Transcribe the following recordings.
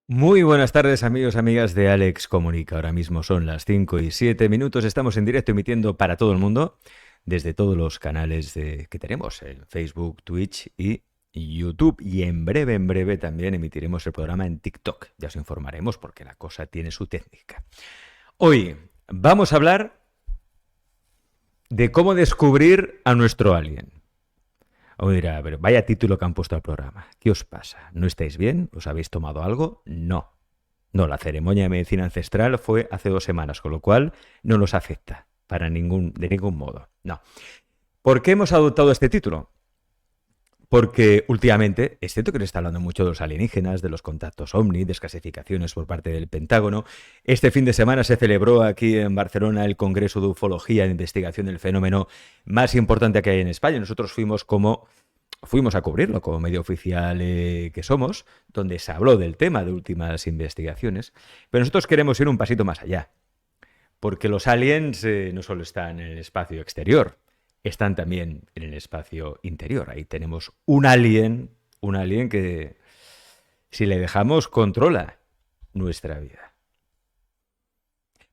Muy buenas tardes amigos, amigas de Alex Comunica. Ahora mismo son las 5:07. Estamos en directo emitiendo para todo el mundo desde todos los canales que tenemos, en Facebook, Twitch y YouTube. Y en breve también emitiremos el programa en TikTok. Ya os informaremos porque la cosa tiene su técnica. Hoy vamos a hablar de cómo descubrir a nuestro alien. O dirá, pero vaya título que han puesto al programa. ¿Qué os pasa? ¿No estáis bien? ¿Os habéis tomado algo? No. No, la ceremonia de medicina ancestral fue hace 2 semanas, con lo cual no nos afecta de ningún modo. No. ¿Por qué hemos adoptado este título? Porque últimamente, es cierto que se está hablando mucho de los alienígenas, de los contactos ovni, desclasificaciones por parte del Pentágono. Este fin de semana se celebró aquí en Barcelona el Congreso de Ufología e Investigación del Fenómeno más importante que hay en España. Nosotros fuimos a cubrirlo como medio oficial que somos, donde se habló del tema de últimas investigaciones. Pero nosotros queremos ir un pasito más allá, porque los aliens no solo están en el espacio exterior, están también en el espacio interior. Ahí tenemos un alien que, si le dejamos, controla nuestra vida.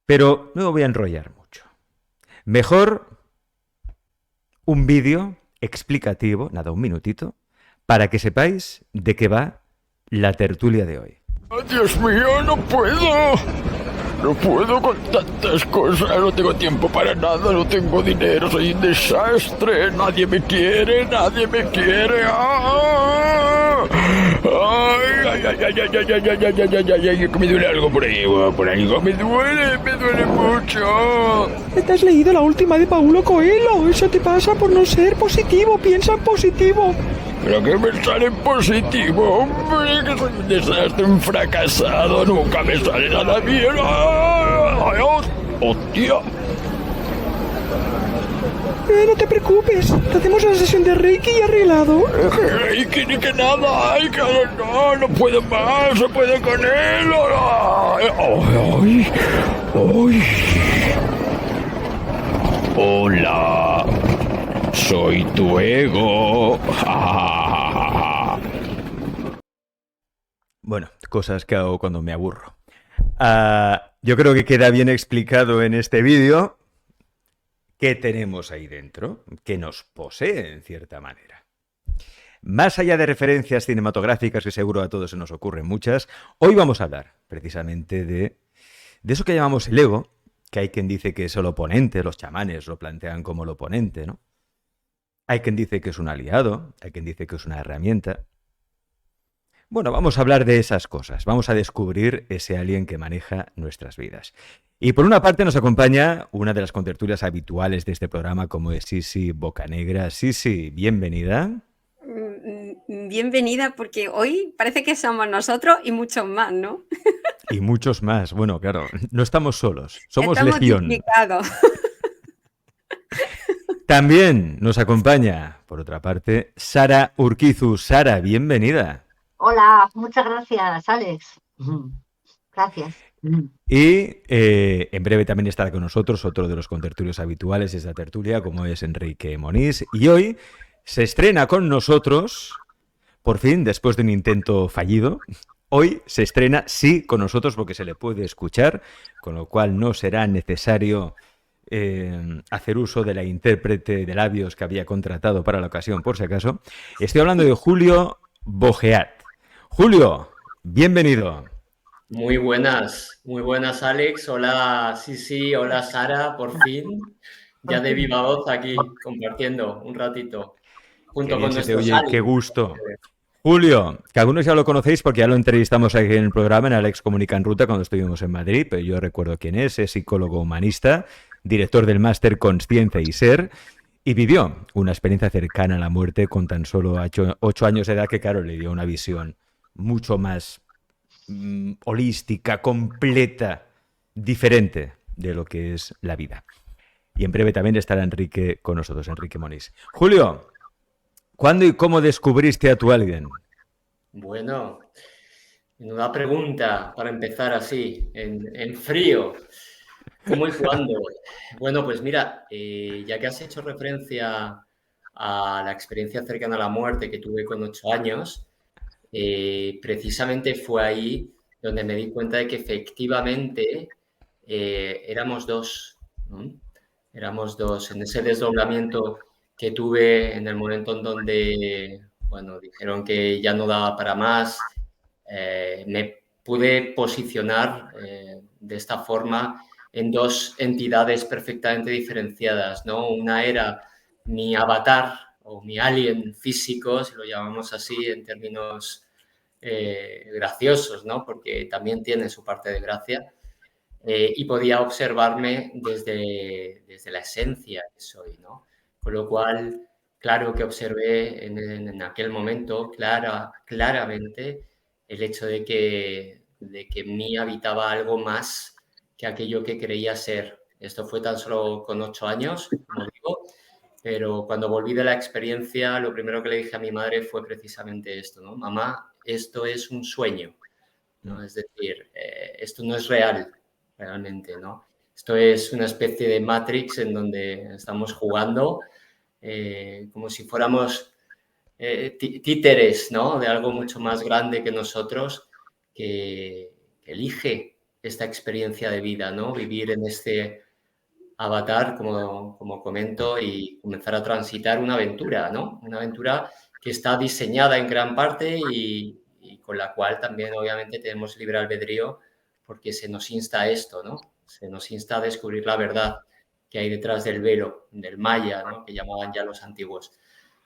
Pero no me voy a enrollar mucho. Mejor un vídeo explicativo, nada, un minutito, para que sepáis de qué va la tertulia de hoy. ¡Oh, Dios mío, no puedo! No puedo con tantas cosas, no tengo tiempo para nada, no tengo dinero, soy un desastre, nadie me quiere, nadie me quiere. ¡Ah! ¡Ay, ay, ay, ay, ay, ay, ay, ay, ay, ay, ay, ay, que me duele algo por ahí me duele mucho! ¿Te has leído la última de Paulo Coelho? Eso te pasa por no ser positivo, piensa en positivo. Pero que me sale positivo, hombre, que soy un desastre, un fracasado, nunca me sale nada bien. ¡Ay, hostia! No te preocupes, te hacemos una sesión de Reiki y arreglado. Reiki ni que nada, ay, que no puedo más, no puedo con él. Ay, ay, ay. Hola, soy tu ego. Bueno, cosas que hago cuando me aburro. Yo creo que queda bien explicado en este vídeo qué tenemos ahí dentro, que nos posee en cierta manera. Más allá de referencias cinematográficas, que seguro a todos se nos ocurren muchas, hoy vamos a hablar precisamente de eso que llamamos el ego, que hay quien dice que es el oponente, los chamanes lo plantean como el oponente, ¿no? Hay quien dice que es un aliado, hay quien dice que es una herramienta. Bueno, vamos a hablar de esas cosas, vamos a descubrir ese alien que maneja nuestras vidas. Y por una parte nos acompaña una de las contertulias habituales de este programa, como es Sisi Bocanegra. Sisi, bienvenida. Bienvenida, porque hoy parece que somos nosotros y muchos más, ¿no? Y muchos más. Bueno, claro, no estamos solos, somos Estamos legión. duplicados. También nos acompaña, por otra parte, Sara Urquizu. Sara, bienvenida. Hola, muchas gracias, Alex. Gracias. Y en breve también estará con nosotros otro de los contertulios habituales de esta tertulia, como es Enrique Moniz. Y hoy se estrena con nosotros, por fin, después de un intento fallido, hoy se estrena sí con nosotros porque se le puede escuchar, con lo cual no será necesario hacer uso de la intérprete de labios que había contratado para la ocasión, por si acaso. Estoy hablando de Julio Bogeat. Julio, bienvenido. Muy buenas Alex, hola Sisi, hola Sara, por fin, ya de viva voz aquí, compartiendo un ratito, junto con nuestros Oye, aliens. qué gusto. Julio, que algunos ya lo conocéis porque ya lo entrevistamos aquí en el programa, en Alex Comunica en Ruta, cuando estuvimos en Madrid, pero yo recuerdo quién es psicólogo humanista, director del máster Consciencia y Ser, y vivió una experiencia cercana a la muerte con tan solo 8 años de edad, que claro, le dio una visión mucho más holística, completa, diferente de lo que es la vida. Y en breve también estará Enrique con nosotros, Enrique Moniz. Julio, ¿cuándo y cómo descubriste a tu alien? Bueno, una pregunta para empezar así, en frío. ¿Cómo y cuándo? Bueno, pues mira, ya que has hecho referencia a la experiencia cercana a la muerte que tuve con 8 años, precisamente fue ahí donde me di cuenta de que efectivamente éramos dos, ¿no? Éramos dos. En ese desdoblamiento que tuve en el momento en donde, bueno, dijeron que ya no daba para más, me pude posicionar de esta forma en dos entidades perfectamente diferenciadas, ¿no? Una era mi avatar o mi alien físico, si lo llamamos así en términos graciosos, ¿no? Porque también tiene su parte de gracia. Y podía observarme desde la esencia que soy, ¿no? Con lo cual, claro que observé en aquel momento claramente el hecho de que en mí habitaba algo más que aquello que creía ser. Esto fue tan solo con 8 años, como digo, pero cuando volví de la experiencia, lo primero que le dije a mi madre fue precisamente esto, ¿no? Mamá, esto es un sueño, ¿no? Es decir, esto no es real, realmente, ¿no? Esto es una especie de Matrix en donde estamos jugando como si fuéramos títeres, ¿no? De algo mucho más grande que nosotros que elige esta experiencia de vida, ¿no? Vivir en este avatar, como comento, y comenzar a transitar una aventura, ¿no? Una aventura que está diseñada en gran parte y con la cual también obviamente tenemos libre albedrío porque se nos insta a esto, ¿no? Se nos insta a descubrir la verdad que hay detrás del velo, del maya, ¿no? Que llamaban ya los antiguos.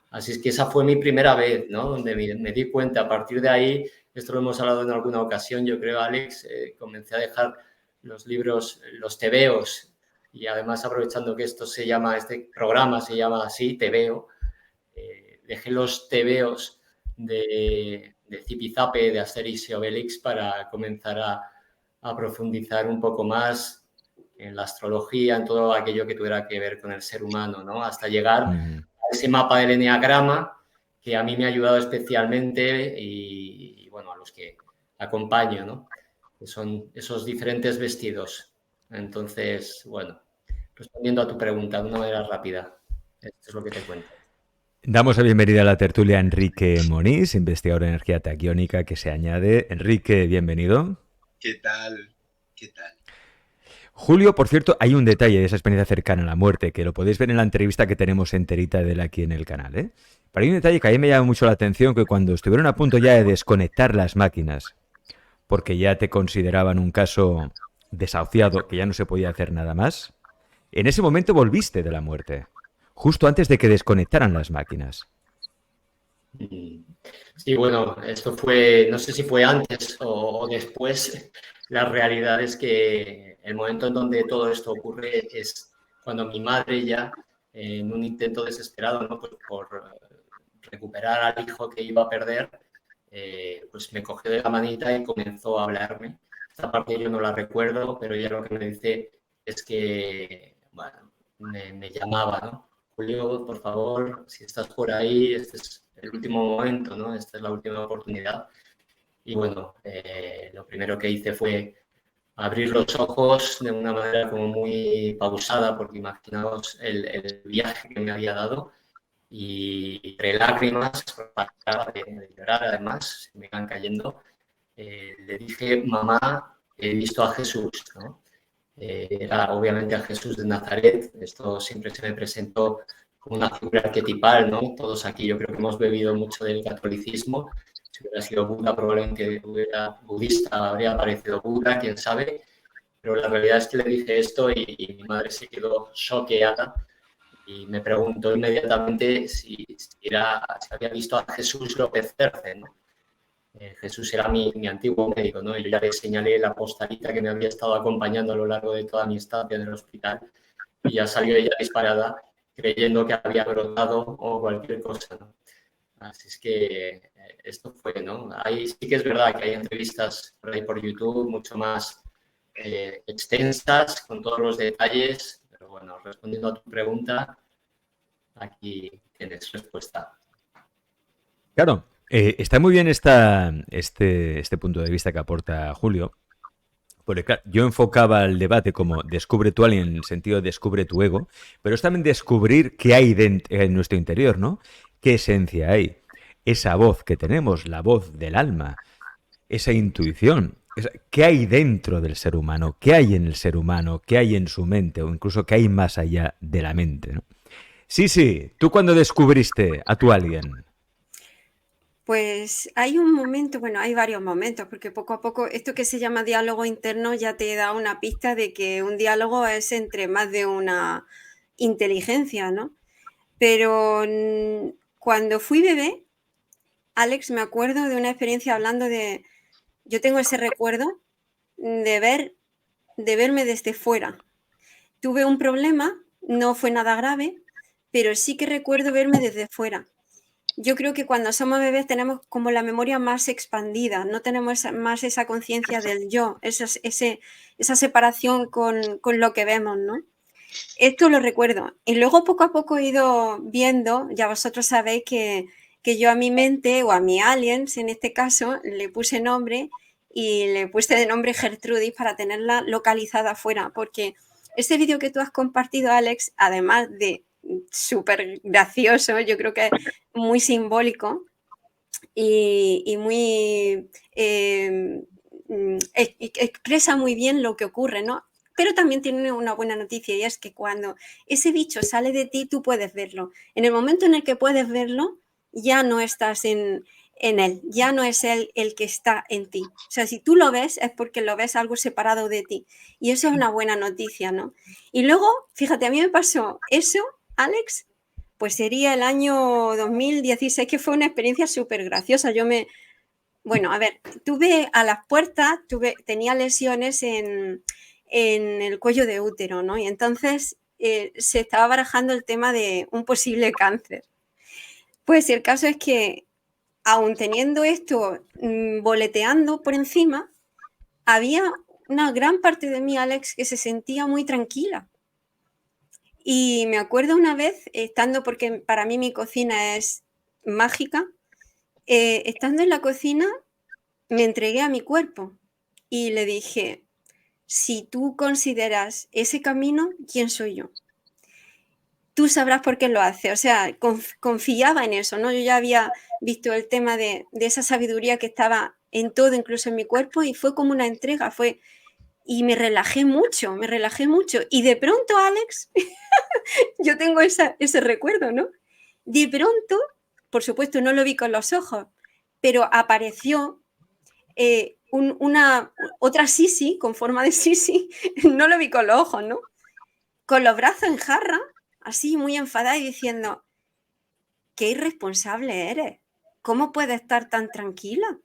Así es que esa fue mi primera vez, ¿no? Donde me di cuenta. A partir de ahí, esto lo hemos hablado en alguna ocasión, yo creo, Alex, comencé a dejar los libros, los tebeos, y además aprovechando que este programa se llama así, Tebeo, dejé los tebeos de Zipizape, de Asterix y Obelix para comenzar a profundizar un poco más en la astrología, en todo aquello que tuviera que ver con el ser humano, ¿no? Hasta llegar a ese mapa del eneagrama que a mí me ha ayudado especialmente y bueno, a los que acompaño, ¿no? Que son esos diferentes vestidos. Entonces, bueno, respondiendo a tu pregunta de una manera rápida, esto es lo que te cuento. Damos la bienvenida a la tertulia a Enrique Moniz, investigador de energía taquiónica que se añade. Enrique, bienvenido. ¿Qué tal? ¿Qué tal? Julio, por cierto, hay un detalle de esa experiencia cercana a la muerte, que lo podéis ver en la entrevista que tenemos enterita de él aquí en el canal, ¿eh? Pero hay un detalle que a mí me llama mucho la atención, que cuando estuvieron a punto ya de desconectar las máquinas, porque ya te consideraban un caso desahuciado, que ya no se podía hacer nada más, en ese momento volviste de la muerte, justo antes de que desconectaran las máquinas. Sí, bueno, esto fue, no sé si fue antes o después. La realidad es que el momento en donde todo esto ocurre es cuando mi madre ya, en un intento desesperado, ¿no? Pues por recuperar al hijo que iba a perder, pues me cogió de la manita y comenzó a hablarme. Esta parte yo no la recuerdo, pero ella lo que me dice es que, bueno, me llamaba, ¿no? Julio, por favor, si estás por ahí, este es el último momento, ¿no? Esta es la última oportunidad. Y bueno, lo primero que hice fue abrir los ojos de una manera como muy pausada, porque imaginaos el viaje que me había dado, y entre lágrimas, paraba de llorar, además, se me iban cayendo, le dije, mamá, he visto a Jesús, ¿no? Era obviamente a Jesús de Nazaret. Esto siempre se me presentó como una figura arquetipal, ¿no? Todos aquí yo creo que hemos bebido mucho del catolicismo. Si hubiera sido Buda, probablemente hubiera budista, habría aparecido Buda, quién sabe. Pero la realidad es que le dije esto y mi madre se quedó choqueada y me preguntó inmediatamente si había visto a Jesús López Cerce, ¿no? Jesús era mi antiguo médico, ¿no? Y yo ya le señalé la postalita que me había estado acompañando a lo largo de toda mi estancia en el hospital y ya salió ella disparada creyendo que había brotado o cualquier cosa, ¿no? Así es que esto fue, ¿no? Ahí sí que es verdad que hay entrevistas por ahí por YouTube mucho más extensas, con todos los detalles, pero bueno, respondiendo a tu pregunta, aquí tienes respuesta. Claro. Está muy bien este punto de vista que aporta Julio, porque claro, yo enfocaba el debate como descubre tu alien en el sentido de descubre tu ego, pero es también descubrir qué hay en nuestro interior, ¿no? ¿Qué esencia hay? Esa voz que tenemos, la voz del alma, esa intuición, ¿Qué hay dentro del ser humano? ¿Qué hay en el ser humano? ¿Qué hay en su mente? O incluso qué hay más allá de la mente, ¿no? Sí, ¿tú cuándo descubriste a tu alien? Pues hay un momento, bueno, hay varios momentos, porque poco a poco esto que se llama diálogo interno ya te da una pista de que un diálogo es entre más de una inteligencia, ¿no? Pero cuando fui bebé, Alex, me acuerdo de una experiencia hablando de, yo tengo ese recuerdo de verme desde fuera. Tuve un problema, no fue nada grave, pero sí que recuerdo verme desde fuera. Yo creo que cuando somos bebés tenemos como la memoria más expandida, no tenemos más esa conciencia del yo, esa separación con lo que vemos, ¿no? Esto lo recuerdo. Y luego poco a poco he ido viendo, ya vosotros sabéis que yo a mi mente o a mi aliens, en este caso, le puse nombre y le puse de nombre Gertrudis para tenerla localizada afuera, porque ese vídeo que tú has compartido, Alex, además de súper gracioso, yo creo que es muy simbólico y muy expresa muy bien lo que ocurre, ¿no? Pero también tiene una buena noticia y es que cuando ese bicho sale de ti, tú puedes verlo. En el momento en el que puedes verlo, ya no estás en él, ya no es él el que está en ti. O sea, si tú lo ves, es porque lo ves algo separado de ti. Y eso es una buena noticia, ¿no? Y luego, fíjate, a mí me pasó eso, Alex, pues sería el año 2016, que fue una experiencia súper graciosa. Bueno, a ver, tuve a las puertas, tenía lesiones en el cuello de útero, ¿no? Y entonces se estaba barajando el tema de un posible cáncer. Pues el caso es que, aun teniendo esto boleteando por encima, había una gran parte de mí, Alex, que se sentía muy tranquila. Y me acuerdo una vez, estando, porque para mí mi cocina es mágica, estando en la cocina, me entregué a mi cuerpo y le dije, si tú consideras ese camino, ¿quién soy yo? Tú sabrás por qué lo hace. O sea, confiaba en eso, ¿no? Yo ya había visto el tema de esa sabiduría que estaba en todo, incluso en mi cuerpo, y fue como una entrega, y me relajé mucho. Y de pronto, Alex, yo tengo ese recuerdo, ¿no? De pronto, por supuesto, no lo vi con los ojos, pero apareció otra Sisi, con forma de Sisi, no lo vi con los ojos, ¿no? Con los brazos en jarra, así muy enfadada y diciendo, qué irresponsable eres, ¿cómo puedes estar tan tranquila?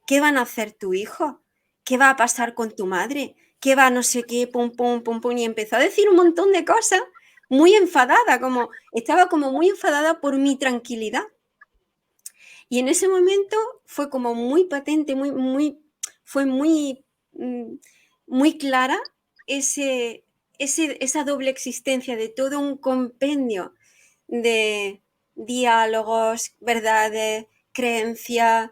¿Qué van a hacer tu hijo? ¿Qué va a pasar con tu madre? ¿Qué va no sé qué? Pum, pum, pum, pum. Y empezó a decir un montón de cosas muy enfadada, estaba como muy enfadada por mi tranquilidad. Y en ese momento fue como muy patente, fue muy clara esa doble existencia de todo un compendio de diálogos, verdades, creencias,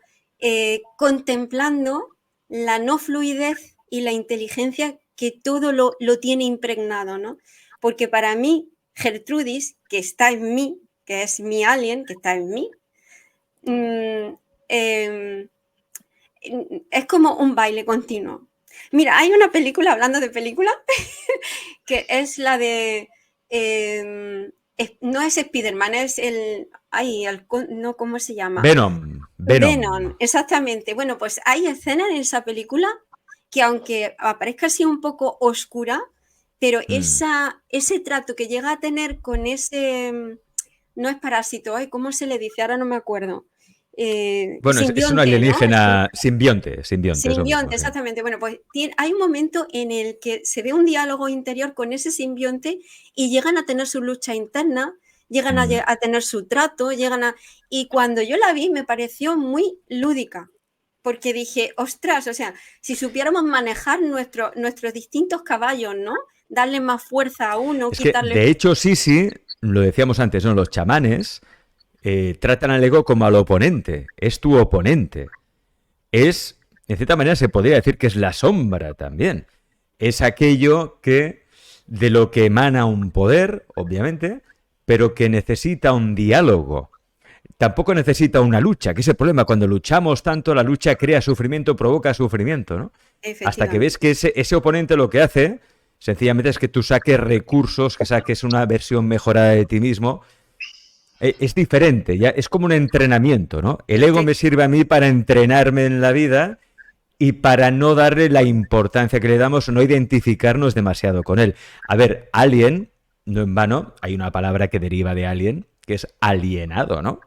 contemplando la no fluidez y la inteligencia que todo lo tiene impregnado, ¿no? Porque para mí, Gertrudis, que está en mí, que es mi alien, que está en mí, es como un baile continuo. Mira, hay una película, hablando de película, que es la de... no es Spider-Man, es no, ¿cómo se llama? Venom, exactamente. Bueno, pues hay escenas en esa película que, aunque aparezca así un poco oscura, pero ese trato que llega a tener con ese... no es parásito, ¿cómo se le dice? Ahora no me acuerdo. Bueno, es un alienígena, ¿no? Simbionte, exactamente. Bueno, pues hay un momento en el que se ve un diálogo interior con ese simbionte y llegan a tener su lucha interna, llegan a tener su trato, y cuando yo la vi me pareció muy lúdica, porque dije, ostras, o sea, si supiéramos manejar nuestros distintos caballos, ¿no? Darle más fuerza a uno, quitarle... de hecho, sí, lo decíamos antes, ¿no? Los chamanes tratan al ego como al oponente, es tu oponente. Es, en cierta manera, se podría decir que es la sombra también. Es aquello de lo que emana un poder, obviamente, pero que necesita un diálogo. tampoco necesita una lucha, que es el problema. Cuando luchamos tanto, la lucha crea sufrimiento, provoca sufrimiento, ¿no? Hasta que ves que ese oponente lo que hace, sencillamente es que tú saques recursos, que saques una versión mejorada de ti mismo. Es diferente, ya es como un entrenamiento, ¿no? El ego me sirve a mí para entrenarme en la vida y para no darle la importancia que le damos o no identificarnos demasiado con él. A ver, alien, no en vano, hay una palabra que deriva de alien, que es alienado, ¿no?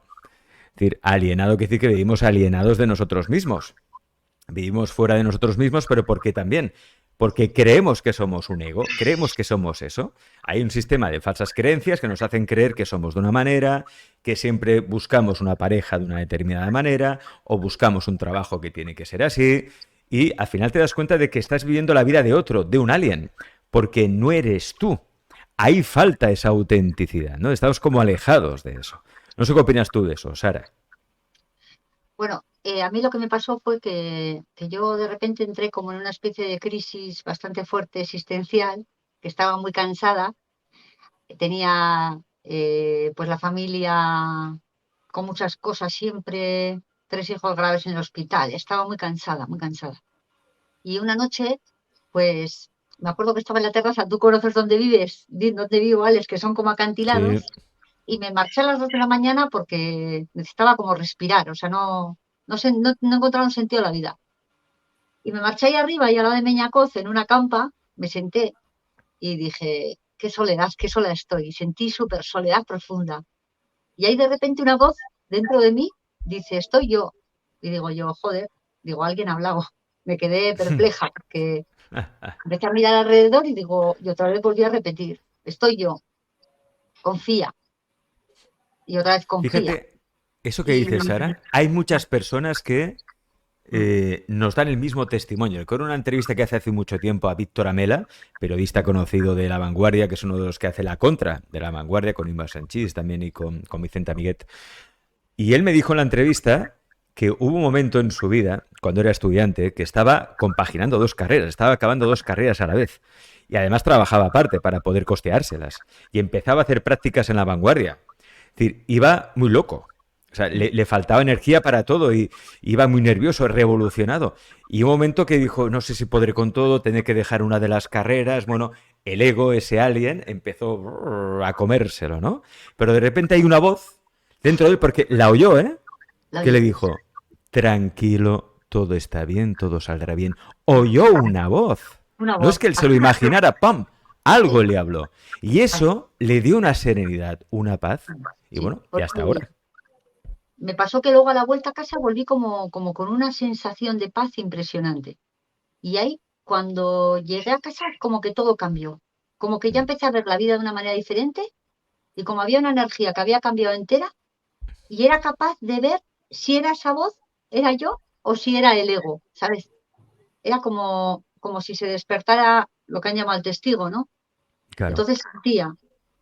Es decir, alienado quiere decir que vivimos alienados de nosotros mismos. Vivimos fuera de nosotros mismos, pero ¿por qué también? Porque creemos que somos un ego, creemos que somos eso. Hay un sistema de falsas creencias que nos hacen creer que somos de una manera, que siempre buscamos una pareja de una determinada manera o buscamos un trabajo que tiene que ser así y al final te das cuenta de que estás viviendo la vida de otro, de un alien, porque no eres tú. Ahí falta esa autenticidad, ¿no? Estamos como alejados de eso. No sé qué opinas tú de eso, Sara. Bueno, a mí lo que me pasó fue que yo de repente entré como en una especie de crisis bastante fuerte existencial, que estaba muy cansada, tenía pues la familia con muchas cosas siempre, 3 hijos graves en el hospital, estaba muy cansada, muy cansada. Y una noche, pues me acuerdo que estaba en la terraza, tú conoces dónde vives, dónde vivo, Alex, que son como acantilados. Sí. Y me marché a las 2 de la mañana porque necesitaba como respirar, o sea, no encontraba un sentido a la vida. Y me marché ahí arriba y al lado de Meñacoz, en una campa, me senté y dije, qué soledad estoy. Y sentí súper soledad profunda. Y ahí de repente una voz dentro de mí dice, estoy yo. Y digo yo, joder, digo, alguien ha hablado. Me quedé perpleja porque empecé a mirar alrededor y digo, y otra vez volví a repetir, estoy yo, confía. Y otra vez confía. Fíjate, eso que dices, Sara, hay muchas personas que nos dan el mismo testimonio. Recuerdo una entrevista que hace mucho tiempo a Víctor Amela, periodista conocido de La Vanguardia, que es uno de los que hace la contra de La Vanguardia, con Imma Sanchís también y con Vicente Amiguet. Y él me dijo en la entrevista que hubo un momento en su vida, cuando era estudiante, que estaba compaginando 2 carreras, estaba acabando 2 carreras a la vez. Y además trabajaba aparte para poder costeárselas. Y empezaba a hacer prácticas en La Vanguardia. Es decir, iba muy loco. O sea, le faltaba energía para todo y iba muy nervioso, revolucionado. Y un momento que dijo, no sé si podré con todo, tener que dejar una de las carreras. Bueno, el ego, ese alien, empezó a comérselo, ¿no? Pero de repente hay una voz dentro de él, porque la oyó, que le dijo, tranquilo, todo está bien, todo saldrá bien. Oyó una voz. No es que él se lo imaginara, ¡pam! Algo le habló. Y eso le dio una serenidad, una paz. Y bueno, y hasta ahora. Me pasó que luego a la vuelta a casa volví como con una sensación de paz impresionante. Y ahí, cuando llegué a casa, como que todo cambió. Como que ya empecé a ver la vida de una manera diferente y como había una energía que había cambiado entera y era capaz de ver si era esa voz, era yo o si era el ego, ¿sabes? Era como si se despertara lo que han llamado el testigo, ¿no? Claro. Entonces sentía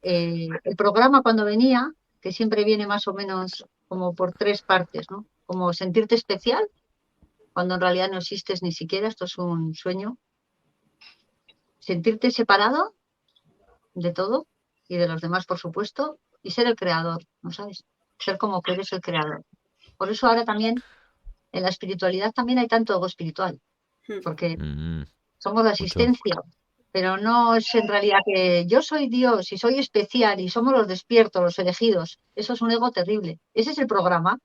el programa cuando venía, que siempre viene más o menos como por 3 partes, ¿no? Como sentirte especial, cuando en realidad no existes ni siquiera, esto es un sueño. Sentirte separado de todo y de los demás, por supuesto, y ser el creador, ¿no sabes? Ser como que eres el creador. Por eso ahora también, en la espiritualidad también hay tanto ego espiritual, porque somos la asistencia, pero no es en realidad que yo soy Dios y soy especial y somos los despiertos, los elegidos. Eso es un ego terrible. Ese es el programa.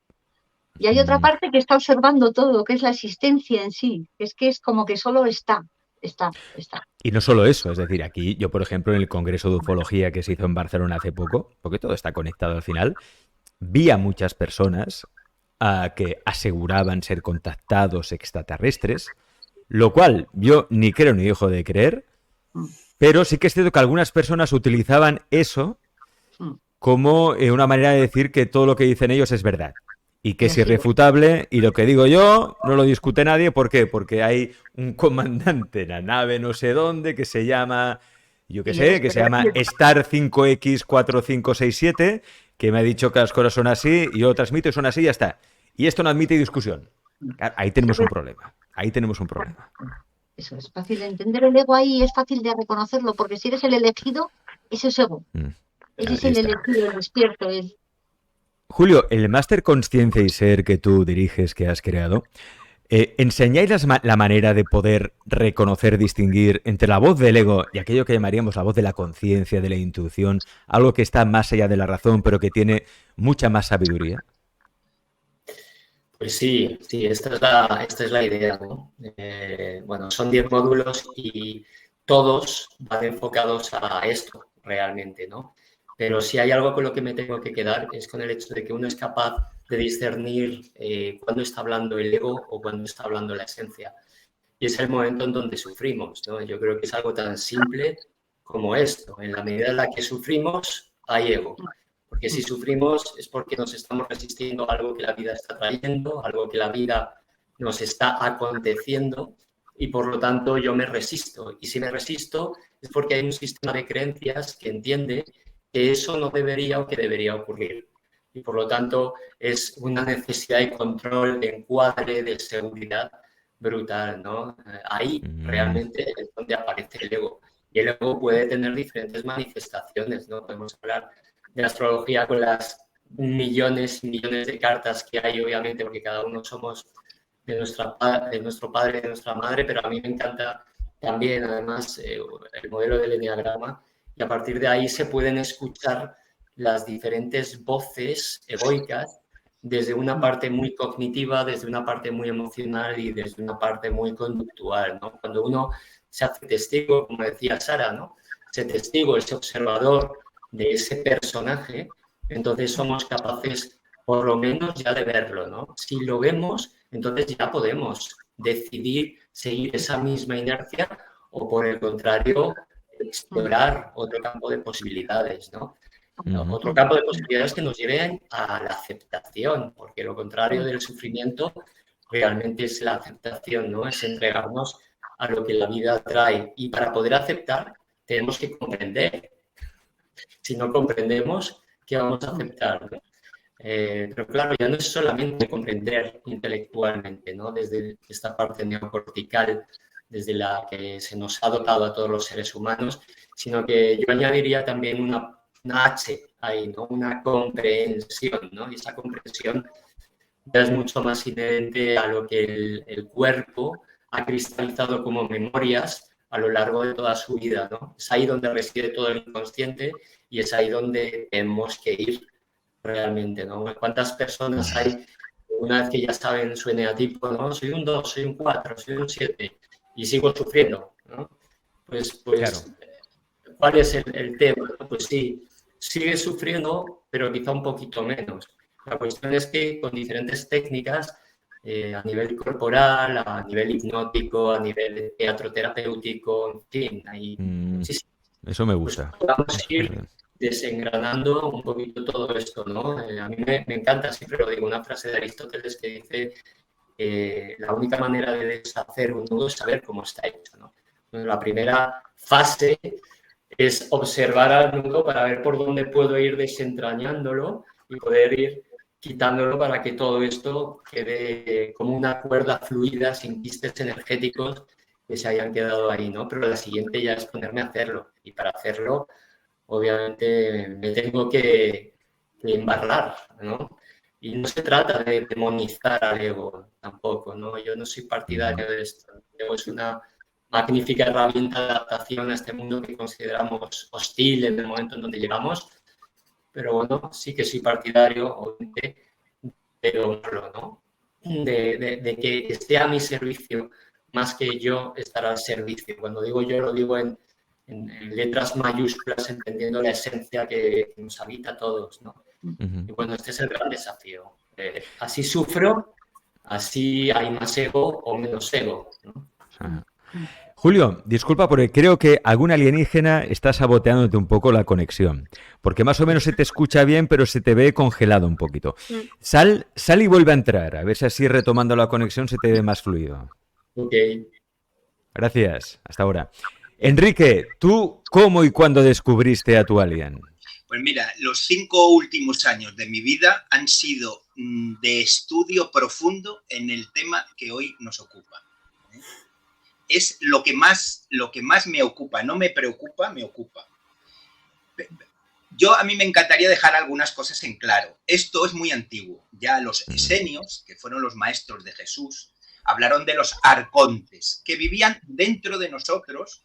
Y hay otra parte que está observando todo, que es la existencia en sí. Que es como que solo está. Y no solo eso, es decir, aquí yo, por ejemplo, en el Congreso de Ufología que se hizo en Barcelona hace poco, porque todo está conectado al final, vi a muchas personas que aseguraban ser contactados extraterrestres, lo cual yo ni creo ni dejo de creer, pero sí que es cierto que algunas personas utilizaban eso como una manera de decir que todo lo que dicen ellos es verdad y que es irrefutable y lo que digo yo no lo discute nadie. ¿Por qué? Porque hay un comandante en la nave no sé dónde que se llama, yo qué sé, que se llama Star 5X4567, que me ha dicho que las cosas son así y yo transmito y son así y ya está. Y esto no admite discusión. Claro, ahí tenemos un problema. Ahí tenemos un problema. Eso es fácil de entender el ego ahí, es fácil de reconocerlo, porque si eres el elegido, ese es ego. Ese es el elegido, el despierto. Julio, el máster Consciencia y Ser que tú diriges, que has creado, ¿enseñáis la manera de poder reconocer, distinguir entre la voz del ego y aquello que llamaríamos la voz de la conciencia, de la intuición, algo que está más allá de la razón, pero que tiene mucha más sabiduría? Pues sí, esta es la idea, ¿no? Bueno, son 10 módulos y todos van enfocados a esto realmente, ¿no? Pero si hay algo con lo que me tengo que quedar es con el hecho de que uno es capaz de discernir cuándo está hablando el ego o cuándo está hablando la esencia. Y es el momento en donde sufrimos, ¿no? Yo creo que es algo tan simple como esto. En la medida en la que sufrimos, hay ego. Porque si sufrimos es porque nos estamos resistiendo a algo que la vida está trayendo, algo que la vida nos está aconteciendo y por lo tanto yo me resisto. Y si me resisto es porque hay un sistema de creencias que entiende que eso no debería o que debería ocurrir. Y por lo tanto es una necesidad de control, de encuadre, de seguridad brutal, ¿no? Ahí realmente es donde aparece el ego. Y el ego puede tener diferentes manifestaciones, ¿no? Podemos hablar de la astrología con las millones y millones de cartas que hay, obviamente, porque cada uno somos de nuestro padre, de nuestra madre, pero a mí me encanta también, además, el modelo del enneagrama, y a partir de ahí se pueden escuchar las diferentes voces egoicas desde una parte muy cognitiva, desde una parte muy emocional y desde una parte muy conductual, ¿no? Cuando uno se hace testigo, como decía Sara, ¿no? Ese testigo, ese observador de ese personaje, entonces somos capaces por lo menos ya de verlo, ¿no? Si lo vemos, entonces ya podemos decidir seguir esa misma inercia o por el contrario, explorar otro campo de posibilidades, ¿no? Otro campo de posibilidades que nos lleven a la aceptación, porque lo contrario del sufrimiento realmente es la aceptación, ¿no? Es entregarnos a lo que la vida trae. Y para poder aceptar, tenemos que comprender. Si no comprendemos, ¿qué vamos a aceptar? ¿No? Pero claro, ya no es solamente comprender intelectualmente, ¿no? Desde esta parte neocortical, desde la que se nos ha dotado a todos los seres humanos, sino que yo añadiría también una H ahí, ¿no? Una comprensión, ¿no? Y esa comprensión ya es mucho más inherente a lo que el cuerpo ha cristalizado como memorias a lo largo de toda su vida, ¿no? Es ahí donde reside todo el inconsciente y es ahí donde tenemos que ir realmente, ¿no? ¿Cuántas personas hay una vez que ya saben su eneatipo, ¿no? Soy un 2, soy un 4, soy un 7 y sigo sufriendo, ¿no? Pues claro. ¿Cuál es el tema? Pues sí, sigue sufriendo, pero quizá un poquito menos. La cuestión es que con diferentes técnicas, a nivel corporal, a nivel hipnótico, a nivel teatro terapéutico, en fin, hay muchísimas. Eso me gusta. Pues vamos a ir desengranando un poquito todo esto, ¿no? A mí me encanta, siempre lo digo, una frase de Aristóteles que dice la única manera de deshacer un nudo es saber cómo está hecho, ¿no? Bueno, la primera fase es observar al nudo para ver por dónde puedo ir desentrañándolo y poder ir quitándolo para que todo esto quede como una cuerda fluida, sin quistes energéticos que se hayan quedado ahí, ¿no? Pero la siguiente ya es ponerme a hacerlo. Y para hacerlo, obviamente, me tengo que embarrar, ¿no? Y no se trata de demonizar al ego tampoco, ¿no? Yo no soy partidario de esto. El ego es una magnífica herramienta de adaptación a este mundo que consideramos hostil en el momento en donde llegamos, pero bueno, sí que soy partidario, obviamente, de honrarlo, ¿no? De que esté a mi servicio más que yo estar al servicio. Cuando digo yo, lo digo en letras mayúsculas, entendiendo la esencia que nos habita a todos, ¿no? Y bueno, este es el gran desafío. Así sufro, así hay más ego o menos ego, ¿no? Julio, disculpa porque creo que algún alienígena está saboteándote un poco la conexión, porque más o menos se te escucha bien, pero se te ve congelado un poquito. Sal y vuelve a entrar, a ver si así retomando la conexión se te ve más fluido. Ok. Gracias, hasta ahora. Enrique, ¿tú cómo y cuándo descubriste a tu alien? Pues mira, los 5 últimos años de mi vida han sido de estudio profundo en el tema que hoy nos ocupa. Es lo que más me ocupa, no me preocupa, me ocupa. A mí me encantaría dejar algunas cosas en claro. Esto es muy antiguo. Ya los esenios, que fueron los maestros de Jesús, hablaron de los arcontes, que vivían dentro de nosotros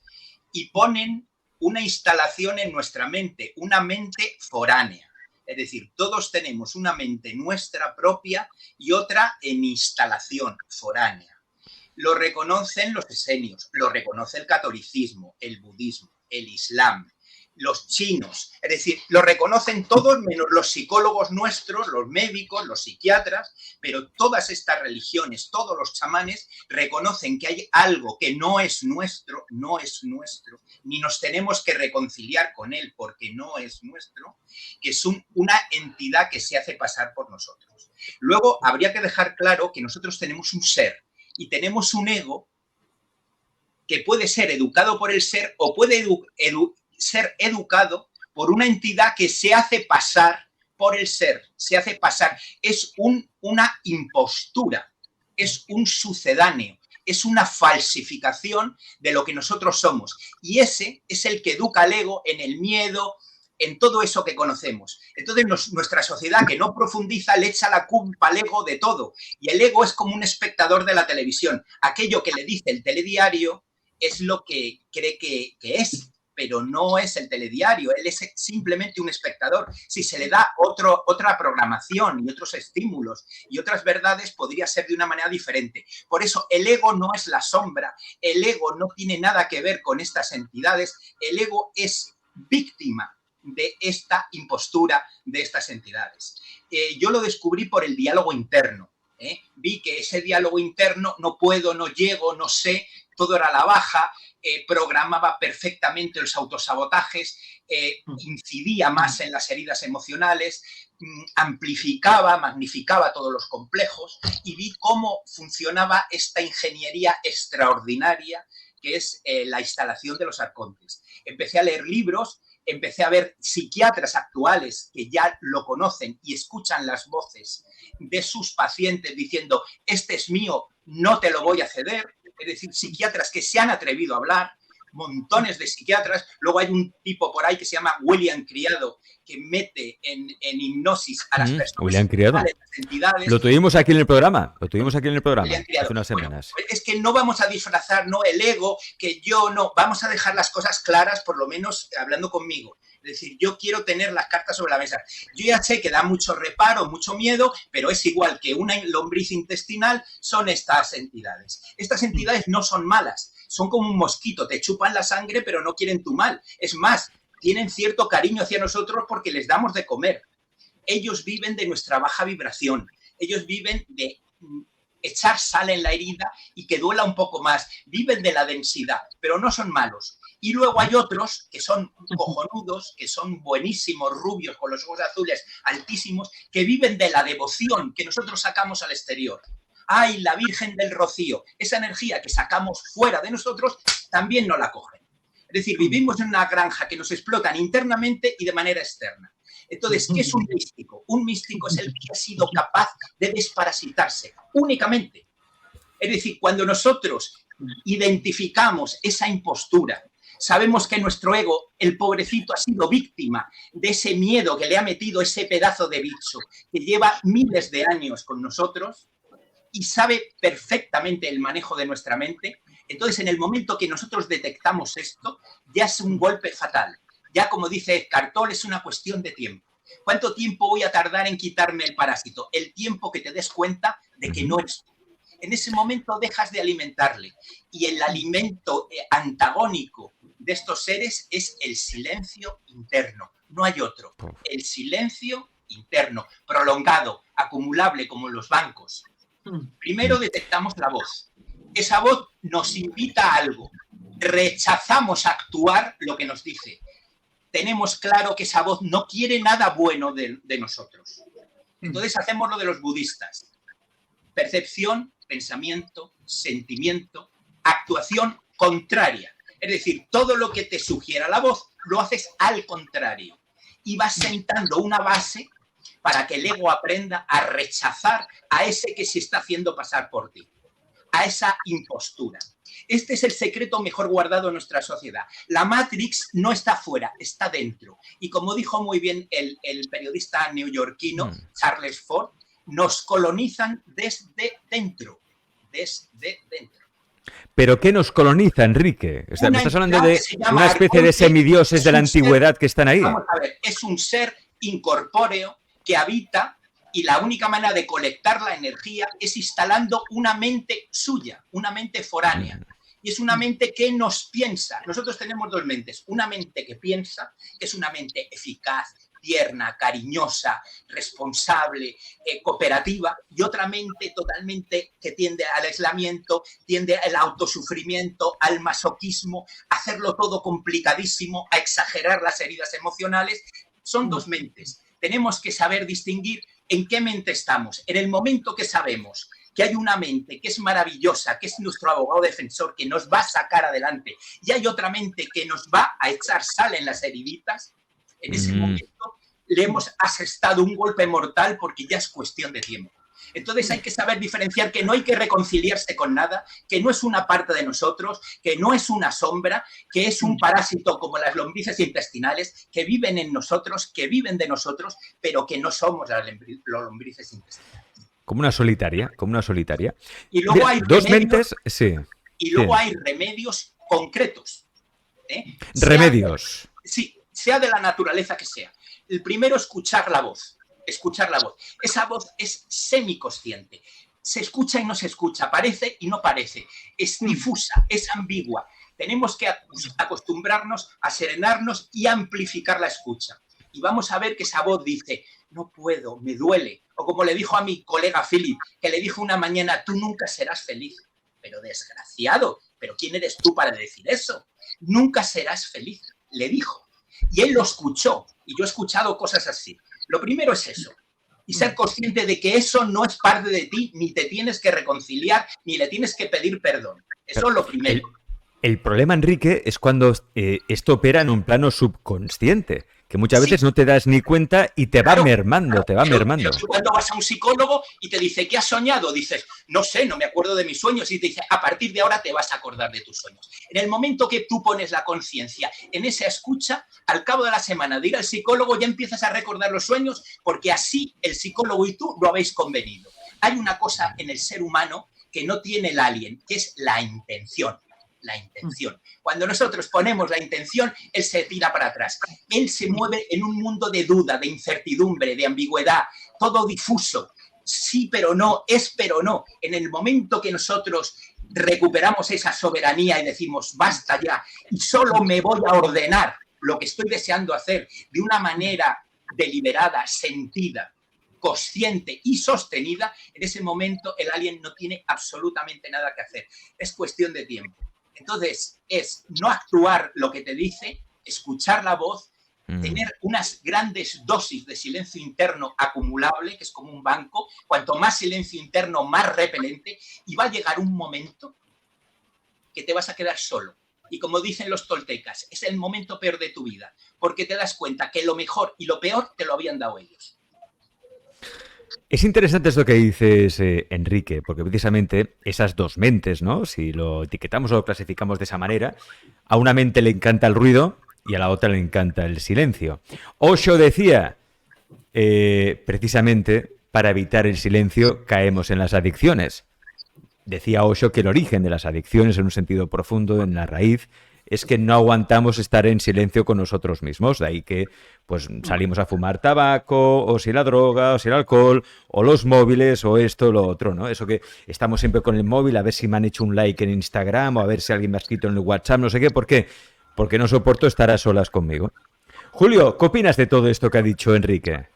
y ponen una instalación en nuestra mente, una mente foránea. Es decir, todos tenemos una mente nuestra propia y otra en instalación foránea. Lo reconocen los esenios, lo reconoce el catolicismo, el budismo, el islam, los chinos. Es decir, lo reconocen todos menos los psicólogos nuestros, los médicos, los psiquiatras, pero todas estas religiones, todos los chamanes reconocen que hay algo que no es nuestro, ni nos tenemos que reconciliar con él porque no es nuestro, que es una entidad que se hace pasar por nosotros. Luego, habría que dejar claro que nosotros tenemos un ser y tenemos un ego que puede ser educado por el ser o puede ser educado por una entidad que se hace pasar por el ser, se hace pasar. Es una impostura, es un sucedáneo, es una falsificación de lo que nosotros somos. Y ese es el que educa al ego en el miedo, en todo eso que conocemos. Entonces, nuestra sociedad que no profundiza le echa la culpa al ego de todo. Y el ego es como un espectador de la televisión. Aquello que le dice el telediario es lo que cree que es, pero no es el telediario, él es simplemente un espectador. Si se le da otra programación y otros estímulos y otras verdades, podría ser de una manera diferente. Por eso, el ego no es la sombra, el ego no tiene nada que ver con estas entidades, el ego es víctima de esta impostura de estas entidades. Yo lo descubrí por el diálogo interno. Vi que ese diálogo interno, no puedo, no llego, no sé, todo era a la baja, programaba perfectamente los autosabotajes, incidía más en las heridas emocionales, amplificaba, magnificaba todos los complejos y vi cómo funcionaba esta ingeniería extraordinaria que es la instalación de los arcontes. Empecé a leer libros, empecé a ver psiquiatras actuales que ya lo conocen y escuchan las voces de sus pacientes diciendo, este es mío, no te lo voy a ceder. Es decir, psiquiatras que se han atrevido a hablar, montones de psiquiatras. Luego hay un tipo por ahí que se llama William Criado, que mete en hipnosis a las personas. William Criado. Las entidades. Lo tuvimos aquí en el programa. Hace unas semanas. Bueno, es que no vamos a disfrazar, no, el ego, que yo no. Vamos a dejar las cosas claras, por lo menos hablando conmigo. Es decir, yo quiero tener las cartas sobre la mesa. Yo ya sé que da mucho reparo, mucho miedo, pero es igual que una lombriz intestinal, son estas entidades. Estas entidades no son malas, son como un mosquito, te chupan la sangre, pero no quieren tu mal. Es más, tienen cierto cariño hacia nosotros porque les damos de comer. Ellos viven de nuestra baja vibración, ellos viven de echar sal en la herida y que duela un poco más, viven de la densidad, pero no son malos. Y luego hay otros que son cojonudos, que son buenísimos, rubios, con los ojos azules, altísimos, que viven de la devoción que nosotros sacamos al exterior. ¡Ay, la Virgen del Rocío! Esa energía que sacamos fuera de nosotros también no la cogen. Es decir, vivimos en una granja que nos explotan internamente y de manera externa. Entonces, ¿qué es un místico? Un místico es el que ha sido capaz de desparasitarse únicamente. Es decir, cuando nosotros identificamos esa impostura, sabemos que nuestro ego, el pobrecito, ha sido víctima de ese miedo que le ha metido ese pedazo de bicho que lleva miles de años con nosotros y sabe perfectamente el manejo de nuestra mente. Entonces, en el momento que nosotros detectamos esto, ya es un golpe fatal. Ya, como dice Eckhart Tolle, es una cuestión de tiempo. ¿Cuánto tiempo voy a tardar en quitarme el parásito? El tiempo que te des cuenta de que no eres tú. En ese momento dejas de alimentarle. Y el alimento antagónico de estos seres es el silencio interno. No hay otro. El silencio interno, prolongado, acumulable como en los bancos. Primero detectamos la voz. Esa voz nos invita a algo. Rechazamos actuar lo que nos dice. Tenemos claro que esa voz no quiere nada bueno de nosotros. Entonces hacemos lo de los budistas. Percepción, pensamiento, sentimiento, actuación contraria. Es decir, todo lo que te sugiera la voz lo haces al contrario. Y vas sentando una base para que el ego aprenda a rechazar a ese que se está haciendo pasar por ti, a esa impostura. Este es el secreto mejor guardado en nuestra sociedad. La Matrix no está fuera, está dentro. Y como dijo muy bien el periodista neoyorquino Charles Ford, nos colonizan desde dentro. Desde dentro. ¿Pero qué nos coloniza, Enrique? O sea, me estás hablando de una especie de semidioses de la antigüedad que están ahí. Vamos a ver, es un ser incorpóreo que habita y la única manera de colectar la energía es instalando una mente suya, una mente foránea. Y es una mente que nos piensa. Nosotros tenemos dos mentes. Una mente que piensa, que es una mente eficaz, tierna, cariñosa, responsable, cooperativa, y otra mente totalmente que tiende al aislamiento, tiende al autosufrimiento, al masoquismo, a hacerlo todo complicadísimo, a exagerar las heridas emocionales. Son dos mentes. Tenemos que saber distinguir en qué mente estamos. En el momento que sabemos que hay una mente que es maravillosa, que es nuestro abogado defensor, que nos va a sacar adelante, y hay otra mente que nos va a echar sal en las heriditas, en ese momento le hemos asestado un golpe mortal porque ya es cuestión de tiempo. Entonces hay que saber diferenciar que no hay que reconciliarse con nada, que no es una parte de nosotros, que no es una sombra, que es un parásito como las lombrices intestinales, que viven en nosotros, que viven de nosotros, pero que no somos las lombrices intestinales. Como una solitaria, como una solitaria. Y luego hay dos mentes, sí. Y luego hay remedios concretos. Remedios. Sí, sea de la naturaleza que sea. El primero, escuchar la voz. Escuchar la voz. Esa voz es semiconsciente. Se escucha y no se escucha, parece y no parece. Es difusa, es ambigua. Tenemos que acostumbrarnos a serenarnos y amplificar la escucha. Y vamos a ver que esa voz dice, no puedo, me duele. O como le dijo a mi colega Philip, que le dijo una mañana, tú nunca serás feliz. Pero desgraciado, ¿pero quién eres tú para decir eso? Nunca serás feliz, le dijo. Y él lo escuchó, y yo he escuchado cosas así. Lo primero es eso, y ser consciente de que eso no es parte de ti, ni te tienes que reconciliar, ni le tienes que pedir perdón. Eso es lo primero. El problema, Enrique, es cuando esto opera en un plano subconsciente, que muchas veces no te das ni cuenta y te va mermando, te va mermando. Pero cuando vas a un psicólogo y te dice, ¿qué has soñado? Dices, no sé, no me acuerdo de mis sueños. Y te dice, a partir de ahora te vas a acordar de tus sueños. En el momento que tú pones la conciencia en esa escucha, al cabo de la semana de ir al psicólogo ya empiezas a recordar los sueños porque así el psicólogo y tú lo habéis convenido. Hay una cosa en el ser humano que no tiene el alien, que es la intención. La intención. Cuando nosotros ponemos la intención, él se tira para atrás. Él se mueve en un mundo de duda, de incertidumbre, de ambigüedad, todo difuso. Sí, pero no, es pero no. En el momento que nosotros recuperamos esa soberanía y decimos, basta ya, y solo me voy a ordenar lo que estoy deseando hacer de una manera deliberada, sentida, consciente y sostenida, en ese momento el alien no tiene absolutamente nada que hacer. Es cuestión de tiempo. Entonces, es no actuar lo que te dice, escuchar la voz, tener unas grandes dosis de silencio interno acumulable, que es como un banco. Cuanto más silencio interno, más repelente, y va a llegar un momento que te vas a quedar solo. Y como dicen los toltecas, es el momento peor de tu vida, porque te das cuenta que lo mejor y lo peor te lo habían dado ellos. Es interesante esto que dices, Enrique, porque precisamente esas dos mentes, ¿no? Si lo etiquetamos o lo clasificamos de esa manera, a una mente le encanta el ruido y a la otra le encanta el silencio. Osho decía, precisamente, para evitar el silencio caemos en las adicciones. Decía Osho que el origen de las adicciones, en un sentido profundo, en la raíz, es que no aguantamos estar en silencio con nosotros mismos. De ahí que pues salimos a fumar tabaco, o si la droga, o si el alcohol, o los móviles, o esto, lo otro, ¿no? Eso que estamos siempre con el móvil, a ver si me han hecho un like en Instagram, o a ver si alguien me ha escrito en el WhatsApp, no sé qué. ¿Por qué? Porque no soporto estar a solas conmigo. Julio, ¿qué opinas de todo esto que ha dicho Enrique?